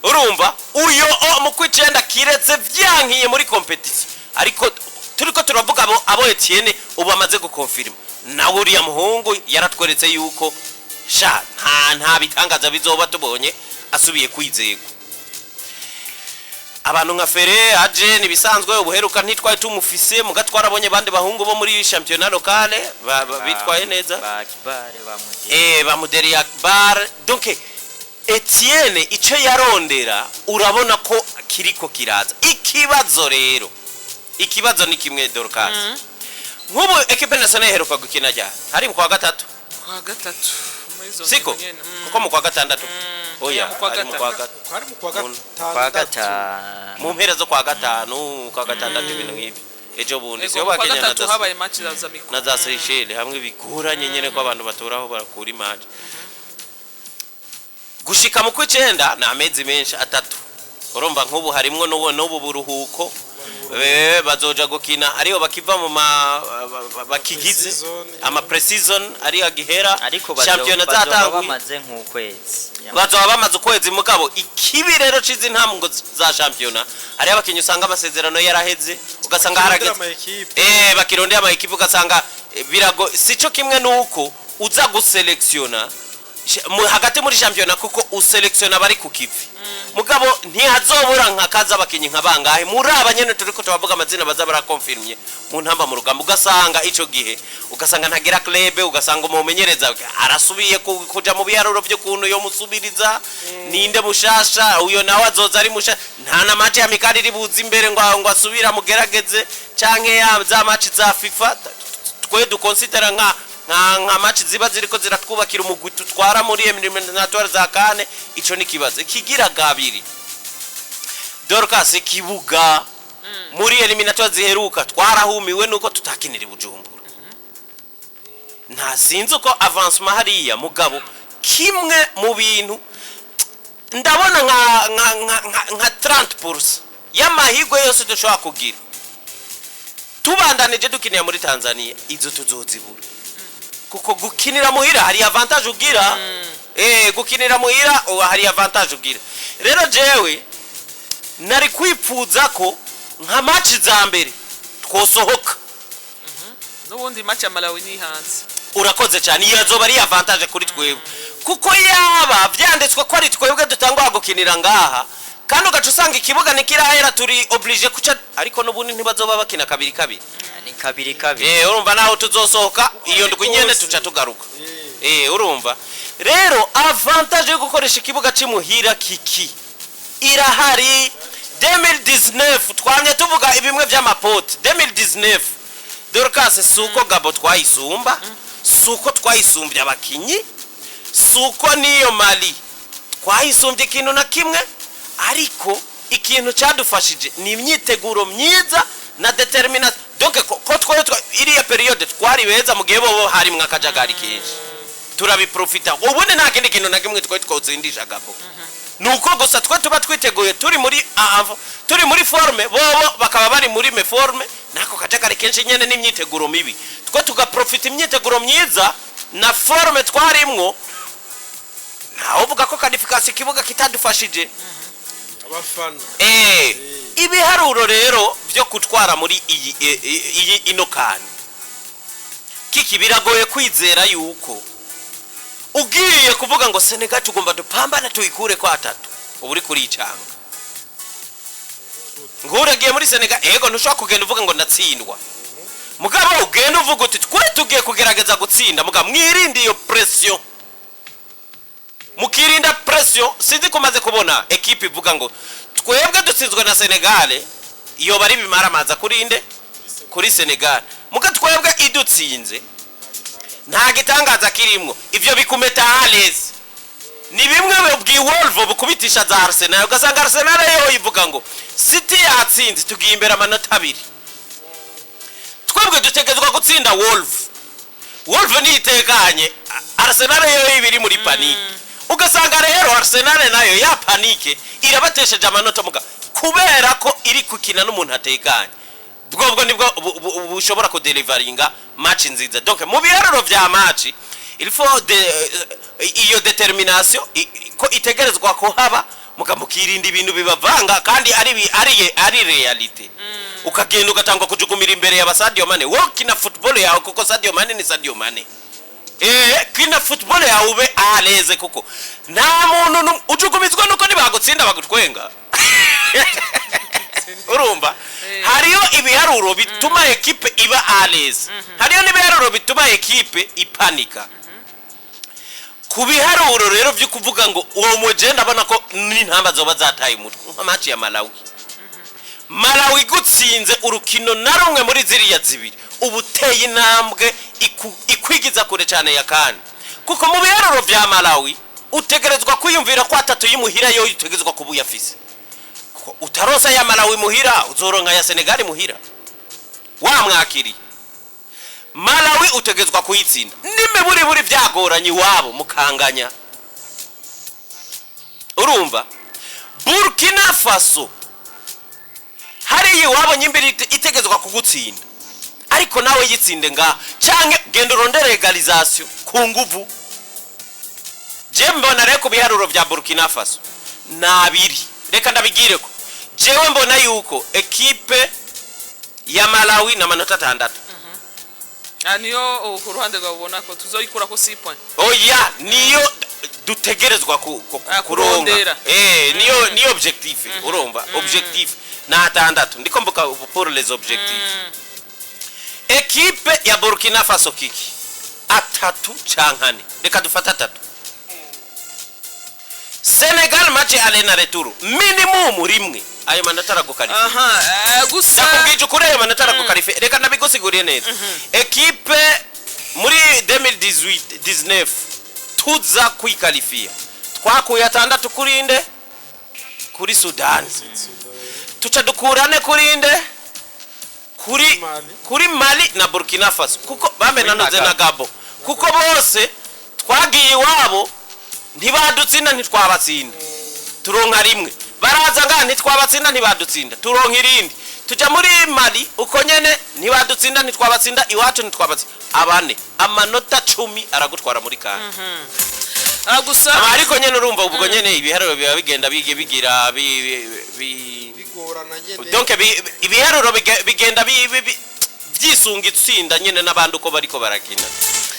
urumva uyo mu kwicenda kiretse vyankiye muri competition ariko turiko turavuga abo Etienne ubu amaze gukonfirma nawe uriya muhungu yaratweretse yuko sha nta bitangaza bizoba tubonye asubiye kwizego abantu nka Fere aje nibisanzwe ubuheruka ntitwaye tumufise mugatwara abonye bande bahungu bo muri championnat locale bitwaye neza bamuderi Akbar donc Etienne ico yarondera urabona ko kiriko kiraza ikibazo ni kimwe Dorcas nk'ubu equipe nationale heruka gukina rya hari mu kwa gatatu siko kuko mu kwa gatandatu oya hari mu kwa gatanu mu mpera zo kwa gatanu kwa gatandatu ibintu nk'ibi ejo bundi siyo bakenya na za Seychelles hamwe biguranye nyene ko abantu baturaho barakura image gushika mu kwicenda na amezi menshi atatu urumva nk'ubu harimwo n'ubu buruhuko bazoja gukina ariyo bakiva mu bakigize ama pre-season ariyo gihera championnat zatanguye bamaze nk'ukwezi bazoba bamaze ukwezi mugabo ikibi rero cizi ntamwe za championnat ari abakinyi usanga amasezerano yaraheze ugasanga harageze bakirondeye ama equipe ugasanga birago sico kimwe nuko uza guselectiona hagati muri championnat kuko uselectiona bari ku kivi mugabo ntihazobura nkakaza abakinyi nkabangahe muri abanyene turiko tubavuga amazina baza barakonfirmye mu ntamba mu rugamba ugasanga ico gihe ugasanga ntagera club ugasanga umumenyereza arasubiye kuja mu biharuro byo kuntu yo musubiriza ninde mushasha uyo nawe azoza ari musha nta na match ya mikari ribuza imbere ngo asubira mugerageze canke ya za match za FIFA twe du considera nka match ziba ziriko ziratwubakira umugwi tutwara muri eliminatoire za kane ico ni kibazo kigira gabiri Dorcas kibuga muri eliminatoire ziheruka twarahumiwe nuko tutakinira Bujumbura nta sinzi uko avancement hariya mugabo kimwe mu bintu ndabona nka 30% y'amahigwe yose dushobora kugira tubandanije dukinira muri Tanzania izo tuzozibura kuko gukinira muhira hari avantage ugira gukinira muhira hari avantage ugira rero jewe nari kwipfuza ko nka match za mbere twosohoka n'ubundi match ya Malawi ni hanze urakoze cyane yazoba ari avantage kuri twebwe kuko yaba vyanditswe ko ari twebwe dutangwa gukinira ngaha kandi ugaca usanga ikibuga nikirahera turi oblige kuca ariko n'ubundi ntibazoba bakina kabiri ni kabiri urumva naho tuzosohoka iyo ndwi nyene tuca tugaruka urumva rero avantage yo gukoresha ikibuga cimuhira kiki irahari 2019 twamye tuvuga ibimwe by'amapote 2019 Dorcas suko Gabo twayisumba suko twayisumbye abakinyi suko niyo Mali twayisumbye ikintu na kimwe ariko ikintu cyadufashije ni imyiteguro myiza na determination donc ko twari iriya periode twari beza mu gihe bo hari mwakajagari kenshi turabiprofita ubundi nta kindi kintu na kimwe twari twozindisha Gabo nuko gusa twe tuba twiteguye turi muri forme bobo bakaba bari muri me forme nako kajagari kenshi nyene n'imyiteguro mibi twe tugaprofita imyiteguro myiza na forme twarimwo naho uvuga ko qualification kibuga kitadufashije abafana ibiharuro rero byo kutwara muri iyi inokani kiki biragoye kwizera yuko ugiye kuvuga ngo Senegal tugomba dupambana tuyikure kwa 3 uburi kuri icanga nguragiye muri Senegal ego ntushobora kugenda uvuga ngo ndatsindwa mugabo ugenda uvuga uti twe tugiye kugerageza gutsinda mugabo mwirinde iyo pression mukirinda pression sinzi kumaze kubona equipe ivuga ngo twebwe dutsinzwe na Senegal iyo bari bimaramaza kuri Senegal muka twebwe idutsinze nta gitangaza kirimo ivyo bikumeta hales ni bimwe bw'iwolvo bukubitisha za Arsenal ugasanga Arsenal yo ivuga ngo City yatsinze tugiye imbere amanota 2 twebwe dutegezwa gutsinda Wolf ni itekanye Arsenal yo ibiri muri panique ugasanga rero Arsenal nayo ya panique irabatesheje amanota muga kubera ko iri kukina n'umuntu atekanye bwo nibwo bushobora ko deliveringa match nziza donc mu biharuro vya match il faut iyo determination ko itegerezwa ko haba mukamukirinda ibintu bibavanga kandi ari reality ukagenda ugatangwa kujugumira imbere ya Sadio Mane wo kina football yawe kuko Sadio Mane ni Sadio Mane kina football yawe ube aleze kuko nta muntu ujugumizwa nuko nibagutsinda bagutwenga urumva hariyo ibiharuro bituma equipe iba aleze hariyo nibiharuro bituma equipe ipanika kubiharuro rero byo kuvuga ngo uwo mugenda abona ko n'intamba zoba zataye umutwe nka match ya Malawi gutsinze urukino na rumwe muri ziriya zibiri ubuteye intambwe ikwigiza kure cyane ya kandi kuko mu biharuro bya Malawi utegerezwa kwiyumvira ko atatu yimuhira yo utegerezwa kubuya afise utarosa ya Malawi muhira uzoronka ya Senegal muhira wamwakiri Malawi utegerezwa kuyitsinda ndime buri byagoranye wabo mukanganya urumva Burkina Faso hari wabo nyimbiri itegezwa kugutsinda ariko nawe yitsinde nga canke gendo rondere legalisation ku nguvu mbona reko biharuro vya Burkina Faso nabiri reka ndabigire ko jewe mbona yuko equipe ya Malawi na manota 6 niyo ku ruhande rwabona ko tuzoyikura ko 6 point niyo dutegerezwa kuronga niyo objectif urumva objectif na 6 ndiko mbuka pour les objectifs equipe ya Burkina Faso kiki 3 cankane reka dufata 3 Senegal match aller na retour minimum rimwe ayo manota aragukarife gusa nakubwije kuri ayo manota aragukarife reka nabigusiguriye neza equipe muri 2018-19 tuza kwikalifia twakuye 6 kurinde kuri Sudan tuca dukurane kurinde kuri Mali na Burkina Faso kuko bamenanoze na Gabo kuko bose twagiye wabo ntibadutsinda ntitwabatsinda turonka rimwe baraza nga ntitwabatsinda ntibadutsinda turonka irindi tuja muri Mali uko nyene ntibadutsinda ntitwabatsinda iwacu ntitwabatsinda abane amanota 10 aragutwara muri kana gusa ariko nyene urumva ubwo nyene ibiharuro biba bigenda bigira bigorana nyene donc ibiharuro bigenda byisunga itsinda nyene nabandi uko bariko barakina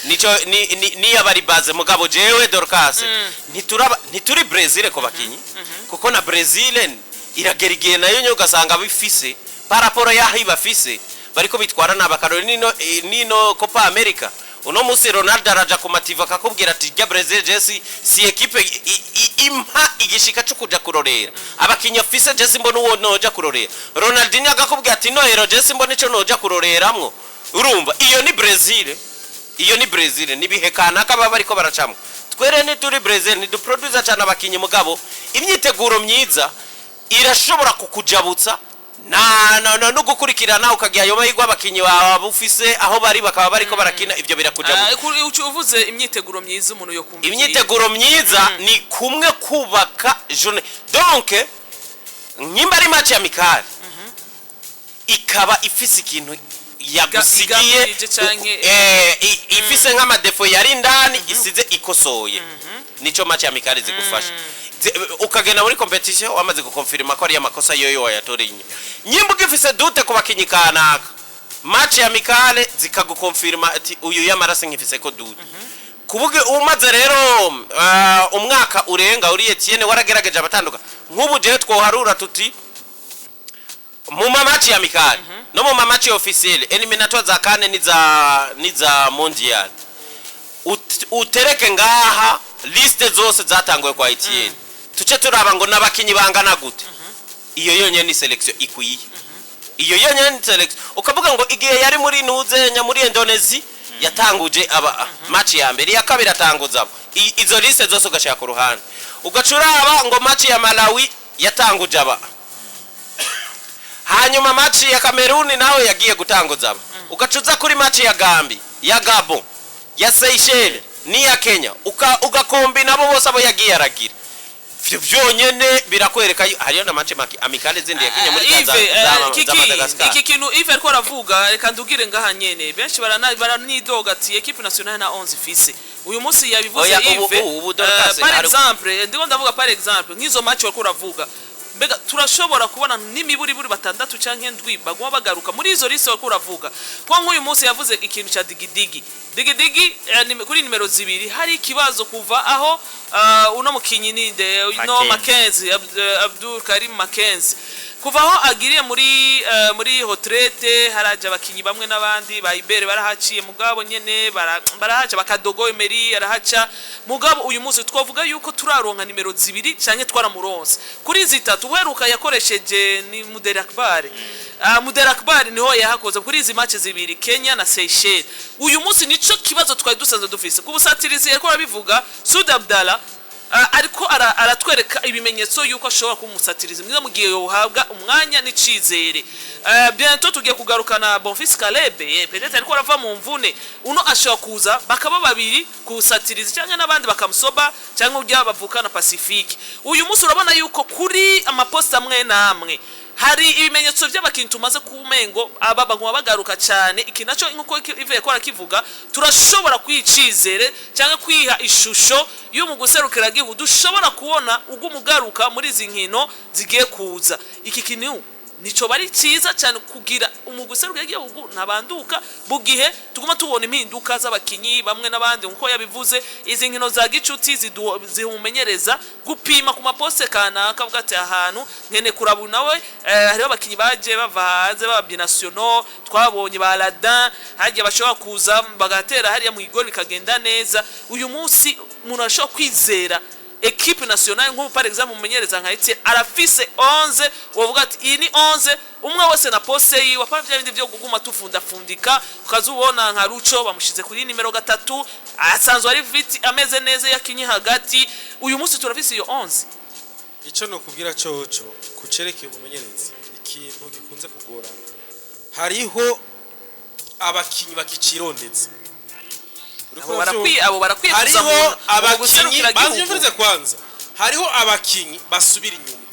nico ni abari base mugabo jewe Dorcas ntituri Brazil ko bakinyi kuko na Brazil iragerigiye nayo nyo gasanga bifise paraporo yahi bafise bariko bitwara nabakaro nino Copa America uno musi Ronaldo araja kumativa kakubwira ati ya Brazil Jesse si equipe impa igishika cukuja kurorera abakinyi afise Jesse mbona uwo noja kurorera Ronaldinho agakubwira ati no hero Jesse mbona ico noja kuroreramwo urumva iyo ni Brazil nibihekana kaba bariko baracamwe twere ni turi Brazil ni du producer cyane abakinyi mugabo imyiteguro myiza irashobora kukujabutsa no gukurikirana ukagiye ayo mahigwa abakinyi babufise aho bari bakaba bariko barakina ivyo birakujabutsa uvuze imyiteguro myiza umuntu yo kumva imyiteguro myiza ni kumwe kubaka journée donc nyimba ari match amicale ikaba ifise ikintu yagusigiye ifise nk'ama defo yari ndani isize ikosoye nico match amicale zigufasha ukagenda muri competition wamaze gukonfirma ko ari amakosa yoyo wayatorinye nyimba ugifise dute ku bakinyi kanaka match amicale zikagukonfirma ati uyu yamarase nkifise ko dute kubuge umaze rero umwaka urenga uri Etienne waragerageje abatanduka nk'ubu je twoharura tuti mu match amicale no mu match officiel eliminatoire za kane niza mondial utereke ngaha liste zose zatanguye kwa Etienne tuce turaba ngo nabakinyi bangana gute iyo yonye ni selection ikwiye iyo yonyine ni selection ukavuga ngo igihe yari muri Nuzenya muri Indonesia yatanguje aba match ya mbere ya kabiri atanguza izo liste zose ugashaka ku ruhande ugacuraba ngo match ya Malawi yatanguje aba hanyuma match ya Cameroon nawe yagiye gutanguza ugacuza kuri match ya Gambia ya Gabon ya Seychelles ni ya Kenya ugakombi nabo bose abo yagiye aragira vyonyene birakwereka hariyo na match amikale zindi ya Kenya muri Tanzania iki kintu Yves ariko aravuga reka ndugire ngaha nyene benshi baranidoga ati equipe nationale na 11 fise uyu munsi yabivuze Yves par exemple ndiko ndavuga par exemple nkizo match wako uravuga mbega turashobora kubona n'imiburi buri batandatu canke ndwi bagwa bagaruka muri izo liste wako uravuga kwa nk'uyu munsi yavuze ikintu cha digidigi kuri nimero 2 hari kibazo kuva aho uno mukinyi ninde no Mackenzie Abdul Karim Mackenzie kuva aho agiriye muri retraite haraje abakinyi bamwe nabandi bayibere barahaciye mugabo nyene barahaca bakadogo Emery arahaca mugabo uyu munsi twavuga yuko turaronka nimero 2 canke twaramuronse kuri zitatu uheruka yakoresheje ni Muderakbar niho yahakoze kuri izi match 2 Kenya na Seychelles uyu munsi nico kibazo twari dusanzwe dufise kubusatirizi yariko arabivuga Sud Abdallah ariko aratwereka ibimenyetso yuko ashobora kumusatiriza mwiza mugiye yohabwa umwanya n'icizere bientôt tugiye kugarukana Bonfils Kalebe peut-être ariko arava mu mvune uno ashobora kuza bakaba babiri kusatiriza cyangwa nabandi bakamusoba cyangwa ujya bavukana Pacifique uyu munsi urabona yuko kuri amaposta amwe namwe hari ibimenyetso by'abakintu tumaze kumengo aba baguma bagaruka cyane iki naco nkuko Yves yakora kivuga turashobora kwicizere cyangwa kwiha ishusho yo mu guserukira gihugu dushobora kubona ugumugaruka muri zinkino zigiye kuza iki kintu nico bari ciza cyane kugira umuguserukira gihugu nabanduka bugihe tuguma tubona impinduka z'abakinyi bamwe nabandi nkuko yabivuze izi nkino za gicuti zihumenyereza gupima ku maposte kanaka bwate ahantu nkene kurabu nawe hariho abakinyi baje bava hanze baba binational twabonye ba Ladin haje bashobora kuza bagatera hariya mu igoli bikagenda neza uyu munsi umuntu ashobora kwizera equipe nationale nko par exemple mumenyereza nka Etienne arafise 11 wovuga ati iyi ni 11 umwe wose na poste yi wapara bya bindi byo kuguma tufundafundika ukazubona nka Ruco bamushize kuri nimero 3 asanzwe ari viti ameze neza yakinyi hagati uyu munsi turafise iyo 11 ico no kubwira coco kucereke umumenyereza ikintu gikunze kugorana hariho abakinyi bakicirondetse abo barakwiye hariho abakinyi bazumvirize kwanza hariho abakinyi basubira inyuma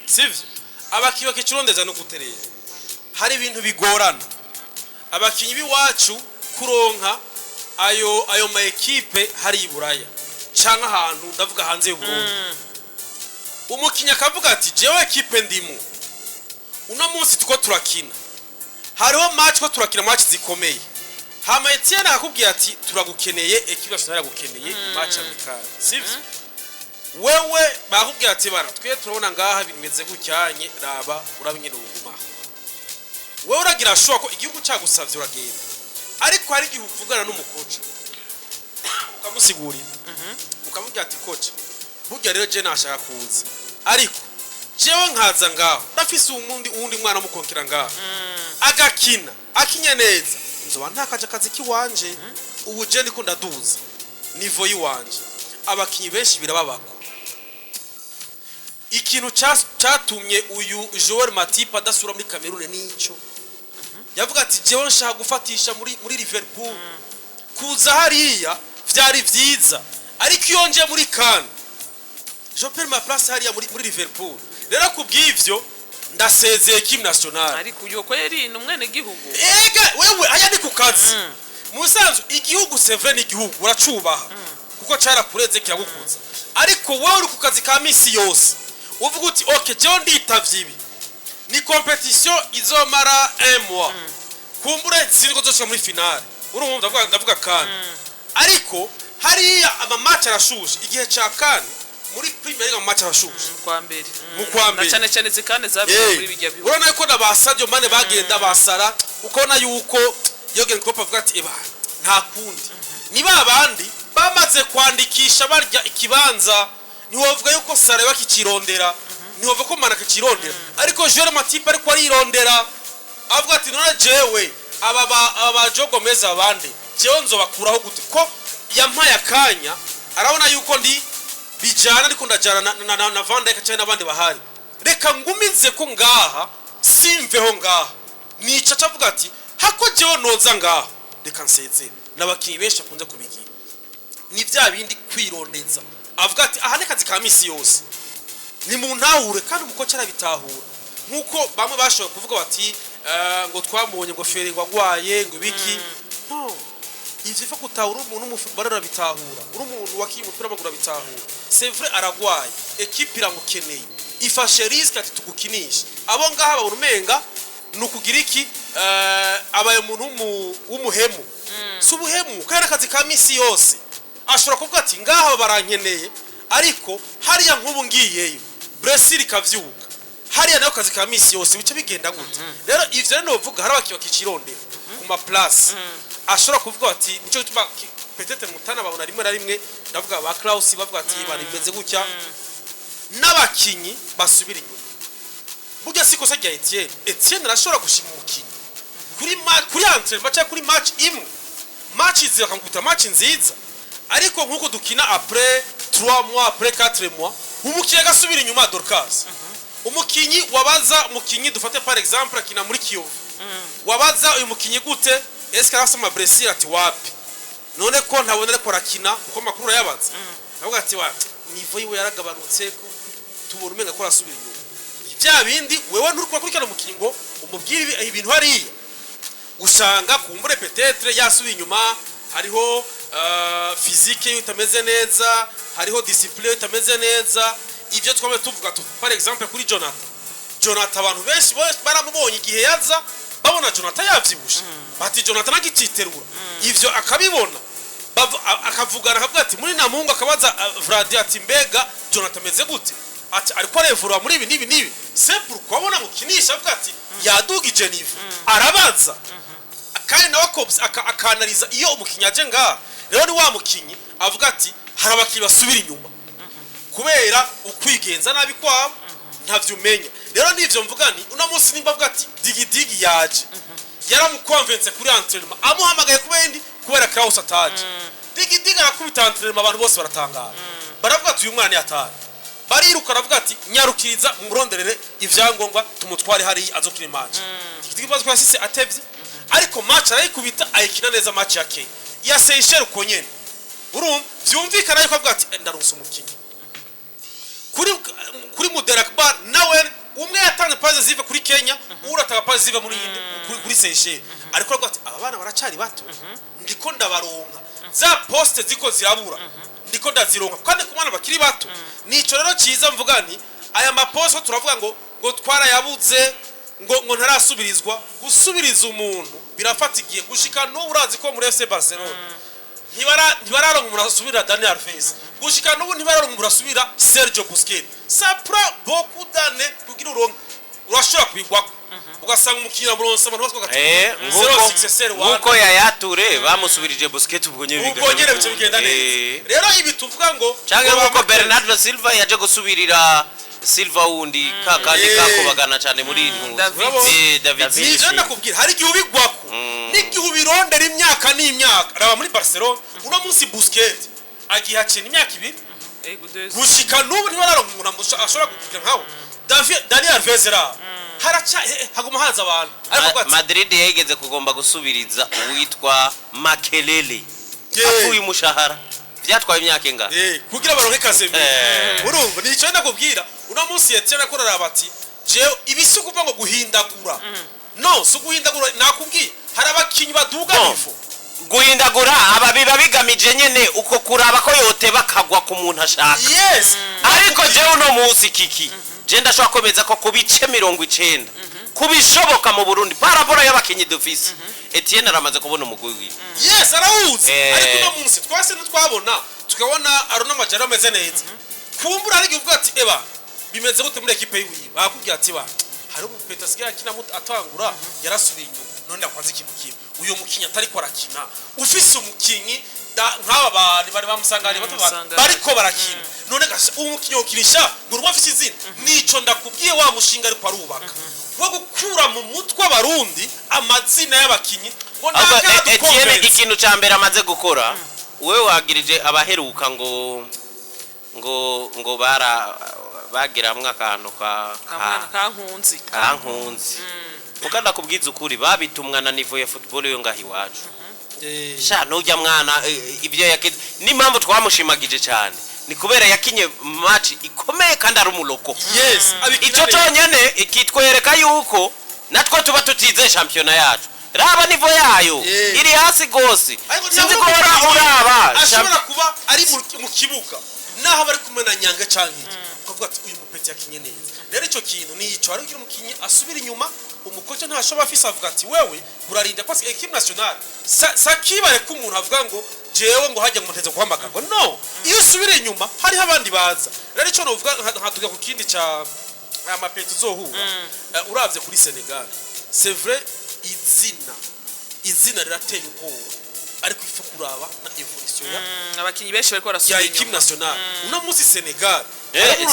sivyo abakinyi bakicirondeza no guterera hari ibintu bigorana abakinyi biwacu kuronka ayo ma equipe hari iburaya canka ahantu ndavuga hanze y'Uburundi umukinya akavuga ati jewe equipe ndimo uno munsi tuko turakina hariho match ko turakina match zikomeye hama Etienne akubwiye ati turagukeneye equipe nationale gukeneye match amical sivyo wewe bakubwiye ati bara twe turabona ngaha bimeze gucyanye raba urabinyene ubuguma wewe uragira shwa ko igihugu cyagusavye uragenda ariko hari igihe uvugana n'umukoca ukamusigurira ukamubwira ati koca burya rero je nashaka kuza ariko jewe nkaza ngaho ndafise uwundi mwana mukonkera ngaho agakina akinye neza nzoba ntakaje akazi kiwanje ubu je ndiko ndaduza nivo yiwanje abakinyi benshi birababako ikintu cyatumye uyu Joel Matip adasura muri Cameroon nico yavuga ati jewe nshaka gufatisha muri Liverpool kuza hariya vyari vyiza ariko iyo nje muri CAN je perds ma place hariya muri Liverpool rero kubw'ivyo ndasezeye equipe nationale ariko yuko yari numwene gihugu ega wewe aya ni kukazi musanzu igihugu sevre ni igihugu uracubaha kuko cara kureze kiragukuza ariko wewe uri kukazi ka misi yose uvuga uti okay je nditavye ibi ni competition izomara 1 mois kumbure siniko zoshika muri finale urumva ndavuga CAN ariko hariya ama match arashusha igihe ca CAN muri Premier League match arashusha kwa mbere mukwambere cyane cyane zikane zabiri muri bijya biho urona yuko nabasadio mane bagenda basara ukona yuko Jürgen Klopp avuga ati eba nta kundi ni babandi bamaze kwandikisha barya ikibanza niwovuga yuko Sare bakicirondera niwovuga ko Mana kicirondera ariko Joel Matip ariko arirondera avuga ati none jewe aba jogomeza abandi jewe nzobakuraho gute ko yampaye akanya arabona yuko ndi bijana ariko ndajana na Vanda cyane n'abandi bahari reka ngumize ko ngaha simveho ngaha nica cavuga ati hako jewe noza ngaha reka nsezere nabakinyi benshi akunze kubigira ni bya bindi kwirondeza avuga ati aha nekazi ka misi yose ni mu ntahure kandi umukoca arabitahura nkuko bamwe bashoboye kuvuga bati ngo twamubonye ngo feri ngo agwaye ngo ibiki no ivyo ifa gutahura umuntu barara bitahura uri umuntu wakiye umupira w'amaguru bitahura c'est vrai aragwaye equipe iramukeneye ifashe risk ati tugukinisha abo ngaha babona umenga nukugira iki abaye umuntu w'umuhemu subuhemu kandi akazi ka misi yose ashobora kuvuga ati ngaha barankeneye ariko hariya nk'ubu ngiyeyo Brazil kavyuka hariya nayo kazi ka misi yose bice bigenda gute rero ivyo rero novuga hari abakiba kicirondera ku ma place ashobora kuvuga ati nico gituma peut-être mutana babona rimwe na rimwe ndavuga ba Klaus bavuga ati bari bimeze gutya n'abakinyi basubira inyuma burya siko se rya Etienne arashobora gushima umukinyi kuri entraînement cyangwa kuri match imwe match izira kanguta match nziza ariko nkuko dukina après 3 mois après 4 mois umukinyi agasubira inyuma Dorcas umukinyi wabaza umukinyi dufate par exemple akina muri Kiyovu wabaza uyu mukinyi gute est-ce arasoma Brazil ati wapi none ko ntabonere ko rakina kuko makuru yabaza navuga ati wa niveau yiwe yaragabanutse tubona umenga ko rasubira inyuma bya bindi wewe nturukura kuri kano mukinyi ngo umubwire ibintu hariya usanga kumbure peut-être yasubiye inyuma hariho physique itameze neza hariho discipline itameze neza ivyo twame tuvuga par exemple kuri Jonathan abantu benshi baramubonye igihe yaza babona Jonathan yavyibusha bati Jonathan agiciterura ivyo akabibona akavugana akavuga ati muri namungu akabaza Vladi ati mbega Jonathan ameze gute ati ariko arevura muri ibi nibi c'est pourquoi abona mukinisha avuga ati yadugije nivu arabaza kandi nawe akanaliza iyo umukinyi aje ngaha rero ni wa mukinyi avuga ati harabakiri basubira inyuma kubera ukwigenza nabi kwabo ntavyo umenya rero nivyo mvuga ni una munsi nimba avuga ati digidigi yaje yaramukonvense kuri entraînement amuhamagaye kubendi kubera Klaus ataje digidigi arakubita entraînement abantu bose baratangara baravuga ati uyu mwana yataje bariruka aravuga ati nyarukiriza muronderere ivyangombwa tumutware hari azokina match digidigi bazo kwa sisi atevye ariko match arayikubita ayikina neza match yake ya Seychelles konyene urumva vyumvikana yuko avuga ati ndarusa umukinyi kuri Muderakbar nawe umwe yatanze paze zive kuri Kenya urataka paze zive muri kuri Seychelles ariko avuga ati aba bana baracari bato ndiko ndabaronka za poste ziko zirabura ndiko ndazironka kandi ku bana bakiri bato nico rero ciza mvugani aya maposto turavuga ngo twara yabuze ngo ntarasubirizwa gusubiriza umuntu birafatigiye gushika no urazi ko muri FC Barcelona ntibararonka umuntu asubira Daniel Alves gushika n'ubu ntibararonka umuntu asubira Sergio Busquets ça prend beaucoup d'années kugira uronke urashobora kubigwako ugasanga umukina buronse abantu bose bagati nkuko yayature bamusubirije Busquets ubwo nyine bigenda neza rero ibi tuvuga ngo cyangwa nkuko Bernardo Silva yaje gusubirira Silva wundi kakandi kakobagana cyane muri David Silva nakubwira hari igihe ubigwako n'igihe ubirondera imyaka n'imyaka raba muri Barcelona uno munsi Busquets agihacye imyaka 2 gushika n'ubu ntibararonka umuntu ashobora kugira nkawe Daniel Alves haracha haguma hanze abantu ariko Madrid yegeze kugomba gusubiriza uwitwa Makelele afuye umushahara byatwaye imyaka inga kugira baronke kaze urumva nico ndakubwira uno munsi yetena ko rarabati je ibisukuva ngo guhindagura no suguhindagura nakubwiye harabakinyi baduga bifo guhindagura ababiba bigamije nyene uko kuraba ko yote bakagwa ku muntu ashaka yes ariko je uno munsi kiki je ndashobora komeza ko kubice 90 kubishoboka mu Burundi paraporo y'abakinyi dufise Etienne aramaze kubona umugwi wiwe yes arawuzi ariko uno munsi twase twabona tukabona arona majara ameze neza kumbura ari givuga ati eba bimeze gute muri equipe yiwe bakubwiye ati ba hari umupetasiga yakina muto atangura yarasubiye inyuma none akwanze ikintu kibi uyo mukinyi atari ko arakina ufise umukinyi nk'aba bari bamusanganye bariko barakina none gasha umukinyo kirisha ngo afite izina nico ndakubwiye wa mushinga ariko arubaka wo gukura mu mutwe abarundi amazina y'abakinyi ngo Etienne ikintu ca mbere amaze gukora wewe wagirije abaheruka ngo bagiramwe akantu kankunzi muganda kubwiza ukuri babitumwa na niveau ya football yo ngahi wacu sha nujya mwana ibyo yakize n'impamvu twamushimagije cyane ni kubera yakinye match ikomeye kandi ari umuloko icyo cyonyene ikitwereka yuko natwe tuba tutize championnat yacu raba niveau yayo iri hasi gose sinzi ko uraba ashobora kuba ari mu kibuga naho bari kumena nyanga canke ukavuga ati uyu mupeti yakinye neza rero icyo kintu ni ico ari umukinyi asubira inyuma umukoca ntashobora afisa avuga ati wewe urarinda parce que équipe nationale sakibare ko umuntu avuga ngo jewe ngo hajya muteze guhamagara no iyo usubira inyuma hari abandi baza rero ico no uvuga nkatuga ku kindi ca amapeti zohura uravye kuri Senegal c'est vrai izina rirateye ubwoba ariko ifu kuraba na evolution abakinyi benshi bariko barasubira inyuma ya équipe nationale uno musi Senegal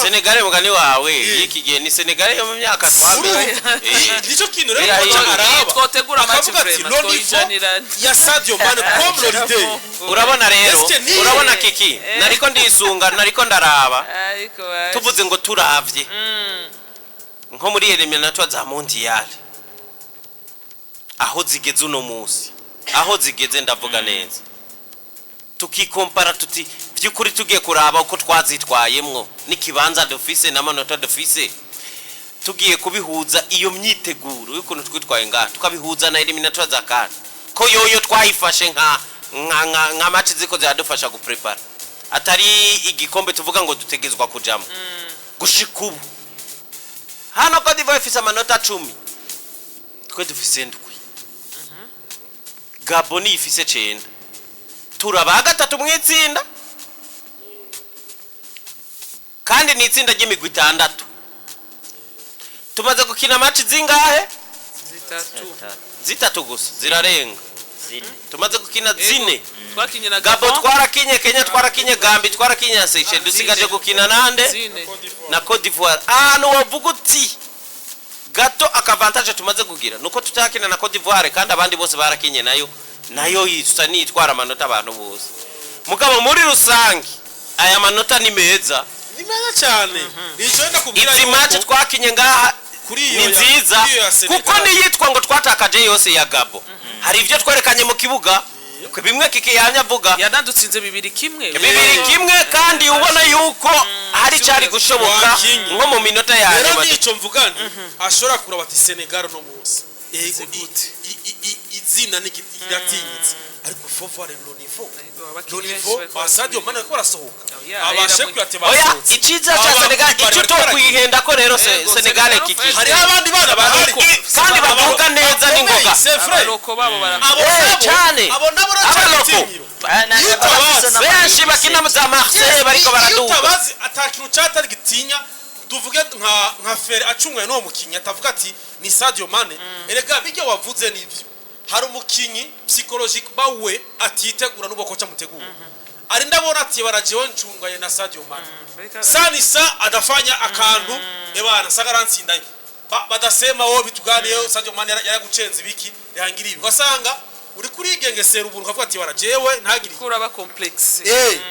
Senegal mugani wawe iki gihe ni Senegal yo mu myaka twambaye nico kintu rero araba twotegura match vraiment ya Sadio Mane comme le leader urabona rero urabona kiki nariko ndisunga nariko ndaraba tuvuze ngo turavye nko muri eliminatoire za mondial aho zigeze uno musi aho zigeze ndavuga neza tukikompara tuti byukuri tugiye kuraba uko twazitwayemwo n'ikibanza dufise n'amanota dufise tugiye kubihuza iyo myiteguro y'ukuntu twitwaye ngaha tukabihuza na eliminatoire za CHAN ko yoyo twayifashe nka match ziko zadufasha guprepara atari igikombe tuvuga ngo dutegezwa kujamo gushika ubu hano ko diva ifise amanota 10 twe dufise ndwi Gaboni ifise 9 turaba gatatu mwitsinda kandi ni itsinda ry'imigwi 6 tumaze gukina match zingahe zitatu gusa zirarenga tumaze gukina zine twakinye na Gabo twarakinye Kenya twarakinye Gambi twarakinye na Seychelles dusigaje gukina nande na Côte d'Ivoire no wavuga uti gato akavantage tumaze kugira nuko tutakina na Côte d'Ivoire kandi abandi bose barakinye nayo yitsa nitwara amanota abantu bose mugabo muri rusangi aya manota ni meza cyane nico enda kubwira izi match twakinye ngaha ni nziza kuko niyitwa ngo twatakaje yose ya Gabo hari ivyo twerekanye mu kibuga bimwe kike yanyavuga yanadutsinze 2-1 kandi ubona yuko hari cyari gushoboka nko mu minota ya nyuma nico mvugani ashora kuraba ati Senegal no munsi izina nikiratinyitse ariko fofore lo niveau Sadio Mane ko rasohoka abashe kwateba oya iciza cha Senegal icyo to kwihenda ko rero Senegal kiki hari abandi bana bahari kandi bavuga neza n'ingoga abaroko babo cyane abo nabo racatinyiro benshi bakina mu za Marseille bariko baraduka utabazi atakintu cyatari gitinya tuvuge nka Fere acungwe no mukinya atavuga ati ni Sadio Mane erega bijye wavuze nivyo hari umukinyi psychologique bawe atitegura n'uboko cyamutegura ari ndabona ati barajewe ncungaye na Sadio Mane sanisa adafanya akantu ebana sagaransindaye badasema wo bituganiye Sadio Mane yaragucenze biki yangira ibi wasanga uri kurigengesera ubuntu kavuga ati barajewe ntagiri kuraba complexe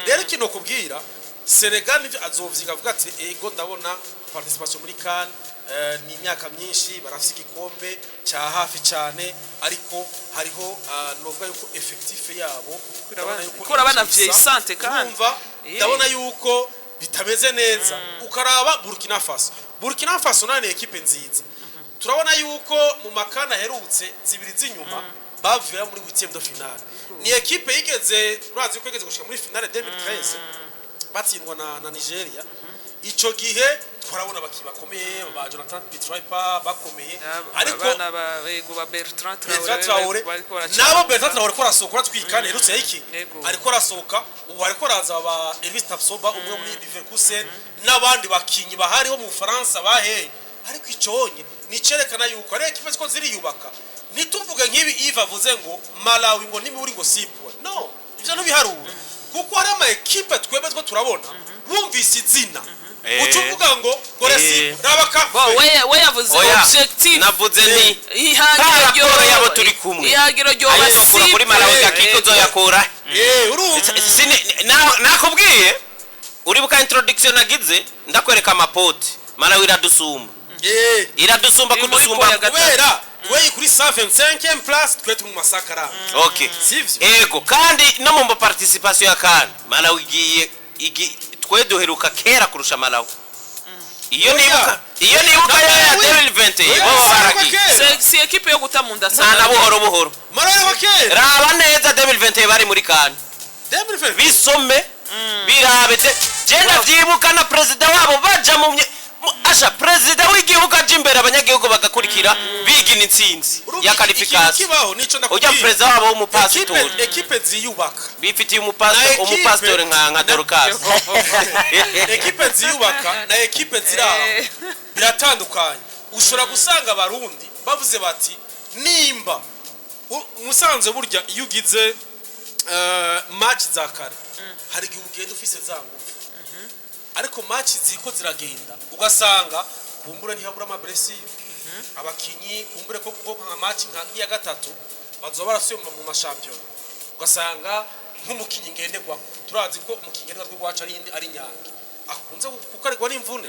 rero kino kubwira Senegal nivyo azovyiga avuga ati ego ndabona participation muri CHAN ni imyaka myinshi barafise igikombe cya hafi cyane ariko hariho novuga yuko effectif yabo kuraba na vieillissante kandi ndabona yuko bitameze neza ukaraba Burkina Faso nani equipe nziza turabona yuko mu makana herutse zibiri zinyuma bavuye muri 8e de finale ni equipe yigeze urazi ko yigeze gushika muri finale 2013 batsindwa na Nigeria ico gihe twarabona bakibakomeye ba Jonathan Pitripa bakomeye ariko bana ba Bertrand Traoré nabo Bertrand Traoré ko rasohoka twikane herutse yiki ariko rasohoka ubu ariko raza ba Elvis Tapsoba umwe muri Leverkusen n'abandi bakinyi bahari bo mu France bahe ariko iconye nicerekana yuko ari ekipe ziko ziri yubaka nituvuge nk'ibi Yves avuze ngo Malawi ngo nimuri ngo sipwa no ivyo ntubiharura kuko hari ama equipe twebwe two turabona bumvise izina ucuvuga ngo goresi rabaka we yavuze objective navuze ni ihagiro yabo turi kumwe ihagiro ryo basipura kuri Malawi gakiko zoyakora urumva nakubwiye uri buka introduction nagize ndakwereka amapoti Malawi iradusumba kudusumba kubera we kuri 125 plus twe mu masakara okay ego kandi no mu participation ya kan Malawi igiye twe duheruka kera kurusha Malawi iyo nibuka ya 2020 bo baragi si equipe yo gutamunda sana buhoro Malawi wa kera raba neza 2020 bari muri kan 2020 bisome birabete genda vyibuka na president wabo baja mu asha president w'igihugu ajimbera abanyagihugu bagakurikira bigina intsinzi ya qualification ujya president wabo umupastor equipe ziyubaka bifitiye umupastor nka Dorcas equipe ziyubaka na equipe ziraho biratandukanye ushobora gusanga abarundi bavuze bati nimba musanze burya iyo ugize match za kare hari igihe ugenda ufise zangu ariko match ziko ziragenda ugasanga kumbura ntihabura amabresi abakinyi kumbure ko nka match nka gatatu bazoba barasubira mu mashampion ugasanga nk'umukinyi ngenderwa turazi ko umukinyi ngenderwa rwacu ari nyange akunze kukarirwa n'imvune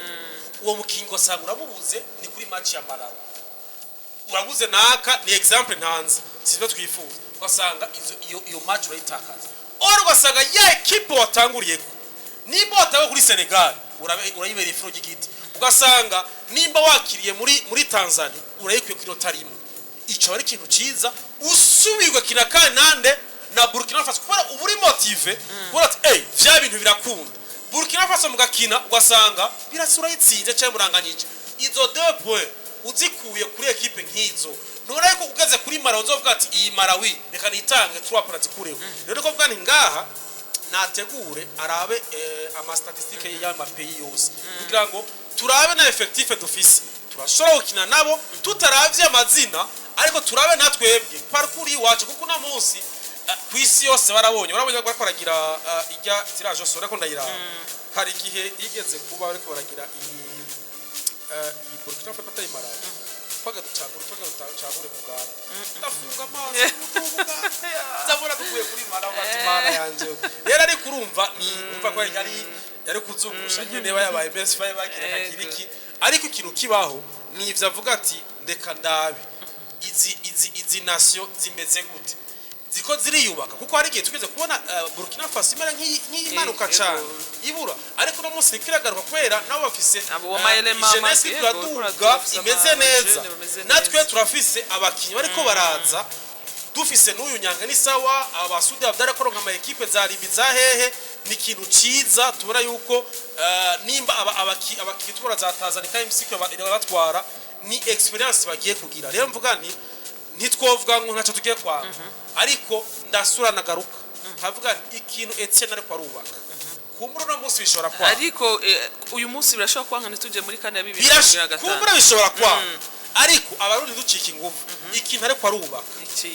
uwo mukinyi ugasanga uramubuze ni kuri match ya Malawi urabuze naka ni example ntanze sivyo twifuza ugasanga iyo match urayitakaza ugasanga ya equipe watanguriye nimba watawe kuri Senegal urayibera ifuro gigiti ugasanga nimba wakiriye muri Tanzania urayikwiye kuri notarimo ico ari kintu ciza usubirwa kina kanande na Burkina Faso kubera uburi motive kubera vya bintu birakunda Burkina Faso mugakina ugasanga birasura yitsinze cyangwa muranganyije izo 2 points uzikuye kuri equipe nkizo none ko ugeze kuri Malawi uzovuga ati iyi Malawi reka nitange 3 points kureho rero ko bwa ngaha nategure arabe ama statistique y'ama pays yose kugira ngo turabe na effectif dufise turashobora gukina nabo tutaravye amazina ariko turabe natwebwe parcours iwacu kuko na munsi kwisi yose barabonye ko baragira ijya tirage sore ko ndayira hari gihe igeze kuba ariko baragira iyi Burkina Faso batari Malawi paga ducagure kugana ndafunga amazi mutubuga zabura dukuye kuri Malawi batimana yanje rero ari kurumva umva ko yari kuzungusha nyene bayabaye best five bagira hakiriki ariko ikintu kibaho ni ivyo avuga ati ndeka ndabe izi nation zimeze gute ziko ziriyubaka kuko hari igihe tugeze kubona Burkina Faso imera nk'imanuka cyane ibura ariko no munsi kiragaruka kwera nabo bafise jeunesse turaduga imeze neza natwe turafise abakinyi bariko baraza dufise n'uyu nyanga ni sawa abasudi abdara koronka ama equipe za Libi za hehe ni kintu ciza tubura yuko nimba abaki tubura za Tanzania KMC batwara ni experience bagiye kugira rero mvuga nti ntitwovuga ngo ntaco tugiye kwa ariko ndasura nagaruka havuga ikintu Etienne ariko arubaka kumbura no munsi bishobora kwa ariko uyu munsi birashobora kwankana tuje muri kane ya 2025 kumbura bishobora kwa ariko abarundi ducika ingufu ikintu ariko arubaka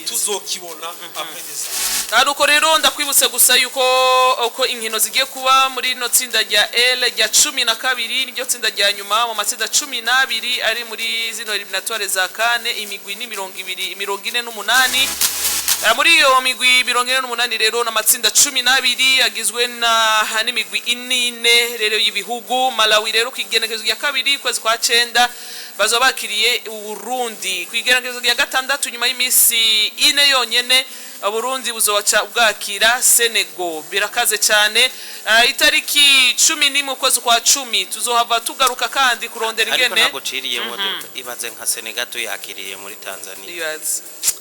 tuzokibona apedesa kandi uko rero ndakwibutse gusa yuko uko inkino zigiye kuba muri no tsinda rya L rya 12 niryo tsinda rya nyuma mu matsinda 12 ari muri zino eliminatoire za kane imigwi ni 248 muri iyo migwi 48 rero n'amatsinda 12 agizwe na n'imigwi 4 rero y'ibihugu Malawi rero kwigenekezo rya kabiri kwezi kwa 9 bazobakiriye Burundi kwigenekezo rya gatandatu nyuma y'imisi 4 yonyene Burundi buzobaca ubwakira Senegal birakaze cyane itariki 10 mu kwezi kwa 10 tuzohava tugaruka kandi kurondera igene ariko nagociriye ibaze nka Senegal tuyakiriye muri Tanzania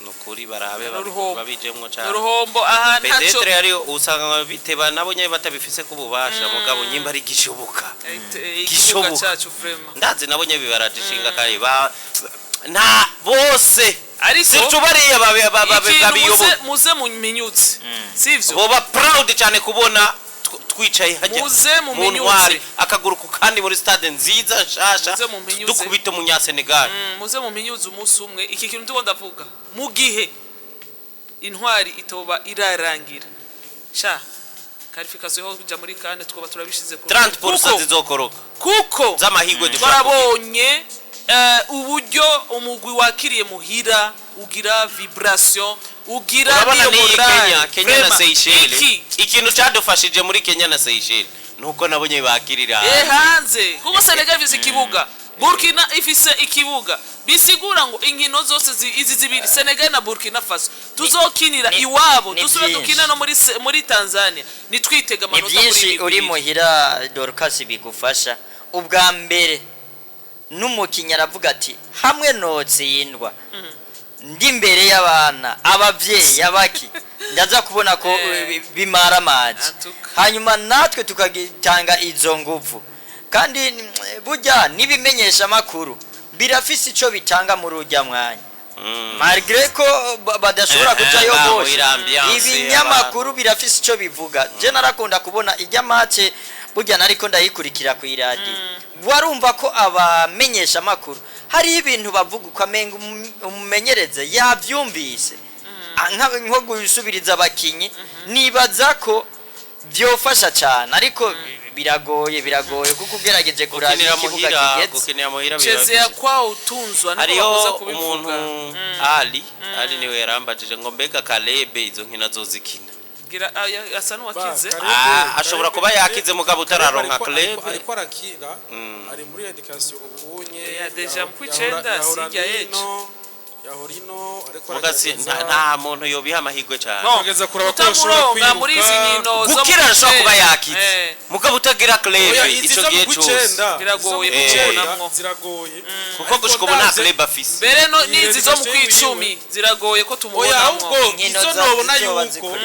nukuri barabe babijemwo cyane uruhombo aha ntaco petetre ari usanga biteba nabonye batabifise kububasha mugabo nyimba ari gishoboka cyacu vraiment ndazi nabonye bibarajishinga kandi na bose ariko situbariye babiyoboye muze muminyutse sivyo boba proud cyane kubona twicaye hajya muze muminyutse akaguruka kandi muri stade nziza nshasha dukubita mu Senegal muze muminyuze umunsi umwe iki kintu ndiko ndavuga mu gihe intwari itoba irarangira sha qualification ho kuja muri kane twoba turabishize ku 30% zizokoroka kuko z'amahigwe twarabonye uburyo umugwi wakiriye muhira ugira vibration ugira Kenya na Seychelles ikintu cyadufashije muri Kenya na Seychelles nuko nabonye bakirira hanze kuko Senegal ifise ikibuga Burkina ifise ikibuga bisigura ngo inkino zose izi zibiri Senegal na Burkina Faso tuzokinira iwabo dusubira dukina no muri Tanzania nitwitega amanota muri byinshi uri muhira Dorcas bigufasha ubwa mbere n'umukinya aravuga ati hamwe notsindwa ndi imbere y'abana abavyeyi abaki ndaza kubona ko bimara amazi hanyuma natwe tukagitanga izo nguvu kandi burya nibimenyesha makuru birafise ico bitanga mu rujya mwanya malgré ko badashobora kujayo bose ibinyamakuru birafise ico bivuga je narakunda kubona ijya match burya nariko ndayikurikira ku iradi warumva ko abamenyesha makuru hari ibintu bavuga ukamenga umumenyereze yavyumvise nko gusubiriza abakinyi nibaza ko byofasha cyane ariko biragoye kuko ugerageje kurabira ikibuga kigeze cheze ya kwao utunzwa hariho umuntu ali niwe yarambajije ngo mbega Kalebe izo nkina zozikina asanu wakize ashobora kuba yakize mugabo utararonka club ariko arakira ari muri education ubunye ya deja mu kwicenda sijya yecho yahorino ariko mugasi nta muntu yobiha amahigwe cyane bageza kuraba ko ushobora muri izi nkino zo gukira ashobora kuba yakize mugabo utagira club ico gihe cyose biragoye kubonamwo ziragoye kuko gushika ubu nta club afise mbere no nizi zo mu kwicumi ziragoye ko tumubonamwo izo nobona yuko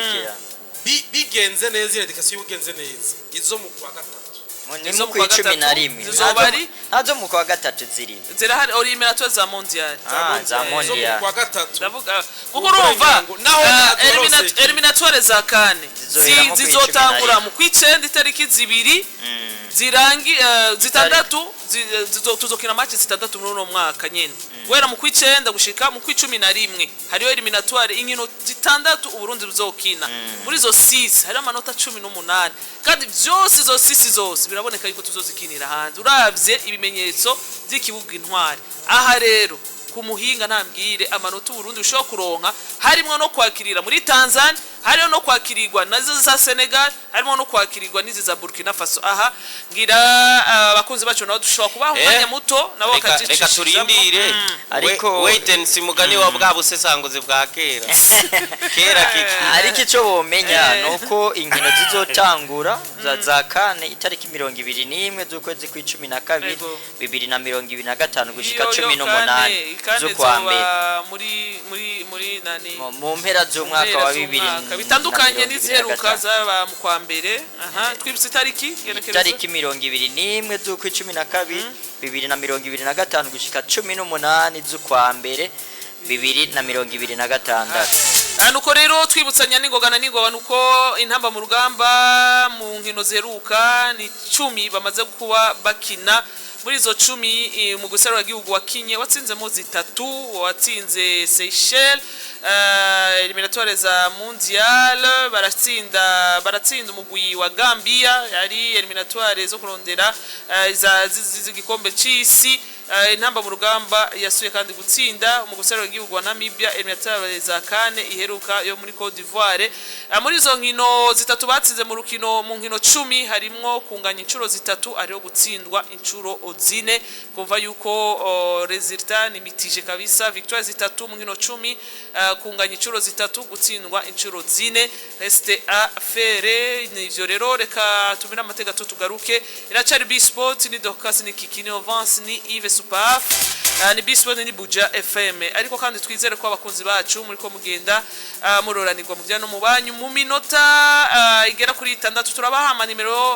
bigenze neza education bigenze neza izo mu kwa gatatu izo ku 11 nazo mu kwa gatatu zirahari eliminatoire za mondial za mondial kwa gatatu ndavuga kuko urumva eliminatoire za kane zizotangura mu kwicenda itariki zibiri zirangi zitandatu tuzokina match zitandatu muri uno mwaka nyene wera mu kwicenda gushika mu kwicumi na rimwe hariyo eliminatoire inkino zitandatu uburundi buzokina muri zo 6 hari amanota 18 kandi byose zo 6 zose biraboneka yuko tuzozikinira hanze uravye ibimenyetso by'ikibuga intwari aha rero kumuhinga ntambwire amanota uburundi ushobora kuronka harimo no kwakirira muri Tanzania harimo no kwakirirwa nazo za Senegal harimo no kwakirirwa nizi za Burkina Faso aha ngira abakunzi bacu nabo dushobora kubaho umwanya muto nabo bakajicishije reka turindire ariko wait and simugani wa bwa busesanguze bwa kera kiki ariko ico bomenya nuko inkino zizotangura za kane itariki 21 z'ukwezi kwa 12 2025 gushika 18 zo kwa mbere muri nani mu mpera z'umwaka wa 2000 bitandukanye n'iziheruka zaba mu kwa mbere twibutse itariki 21 z'ukwa 12 2025 gushika 18 zo kwa mbere 2026 nuko rero twibutsanya n'ingogana nuko intamba mu rugamba mu nkino zeruka ni 10 bamaze kuba bakina muri zo 10 mu gusarura gihugu wakinye watsinzemo zitatu watsinze Seychelles eliminatoire za mondial baratsinda umugwi wa Gambia yari eliminatoire zo kurondera za gikombe c'isi intamba mu rugamba yasuye kandi gutsinda mu gusarura gihugu wa Namibia eliminatoire za kane iheruka yo muri Cote d'Ivoire muri zo nkino zitatu batsinze mu rukino mu nkino 10 harimo kunganya incuro zitatu ariho gutsindwa incuro zine kumva yuko resultat ni mitije kabisa victoire zitatu mu nkino 10 kunganya incuro zitatu gutsindwa incuro zine reste a faire nivyo rero reka tumira amateka tugaruke iracari B-Sport ni Dorcas ni Kikini Ovance ni Yves Supaf ni B-Sport ni Buja FM ariko kandi twizere ko abakunzi bacu muri ko mugenda muroranirwa mu byano mu banyu mu minota igera kuri 6 turabaha nimero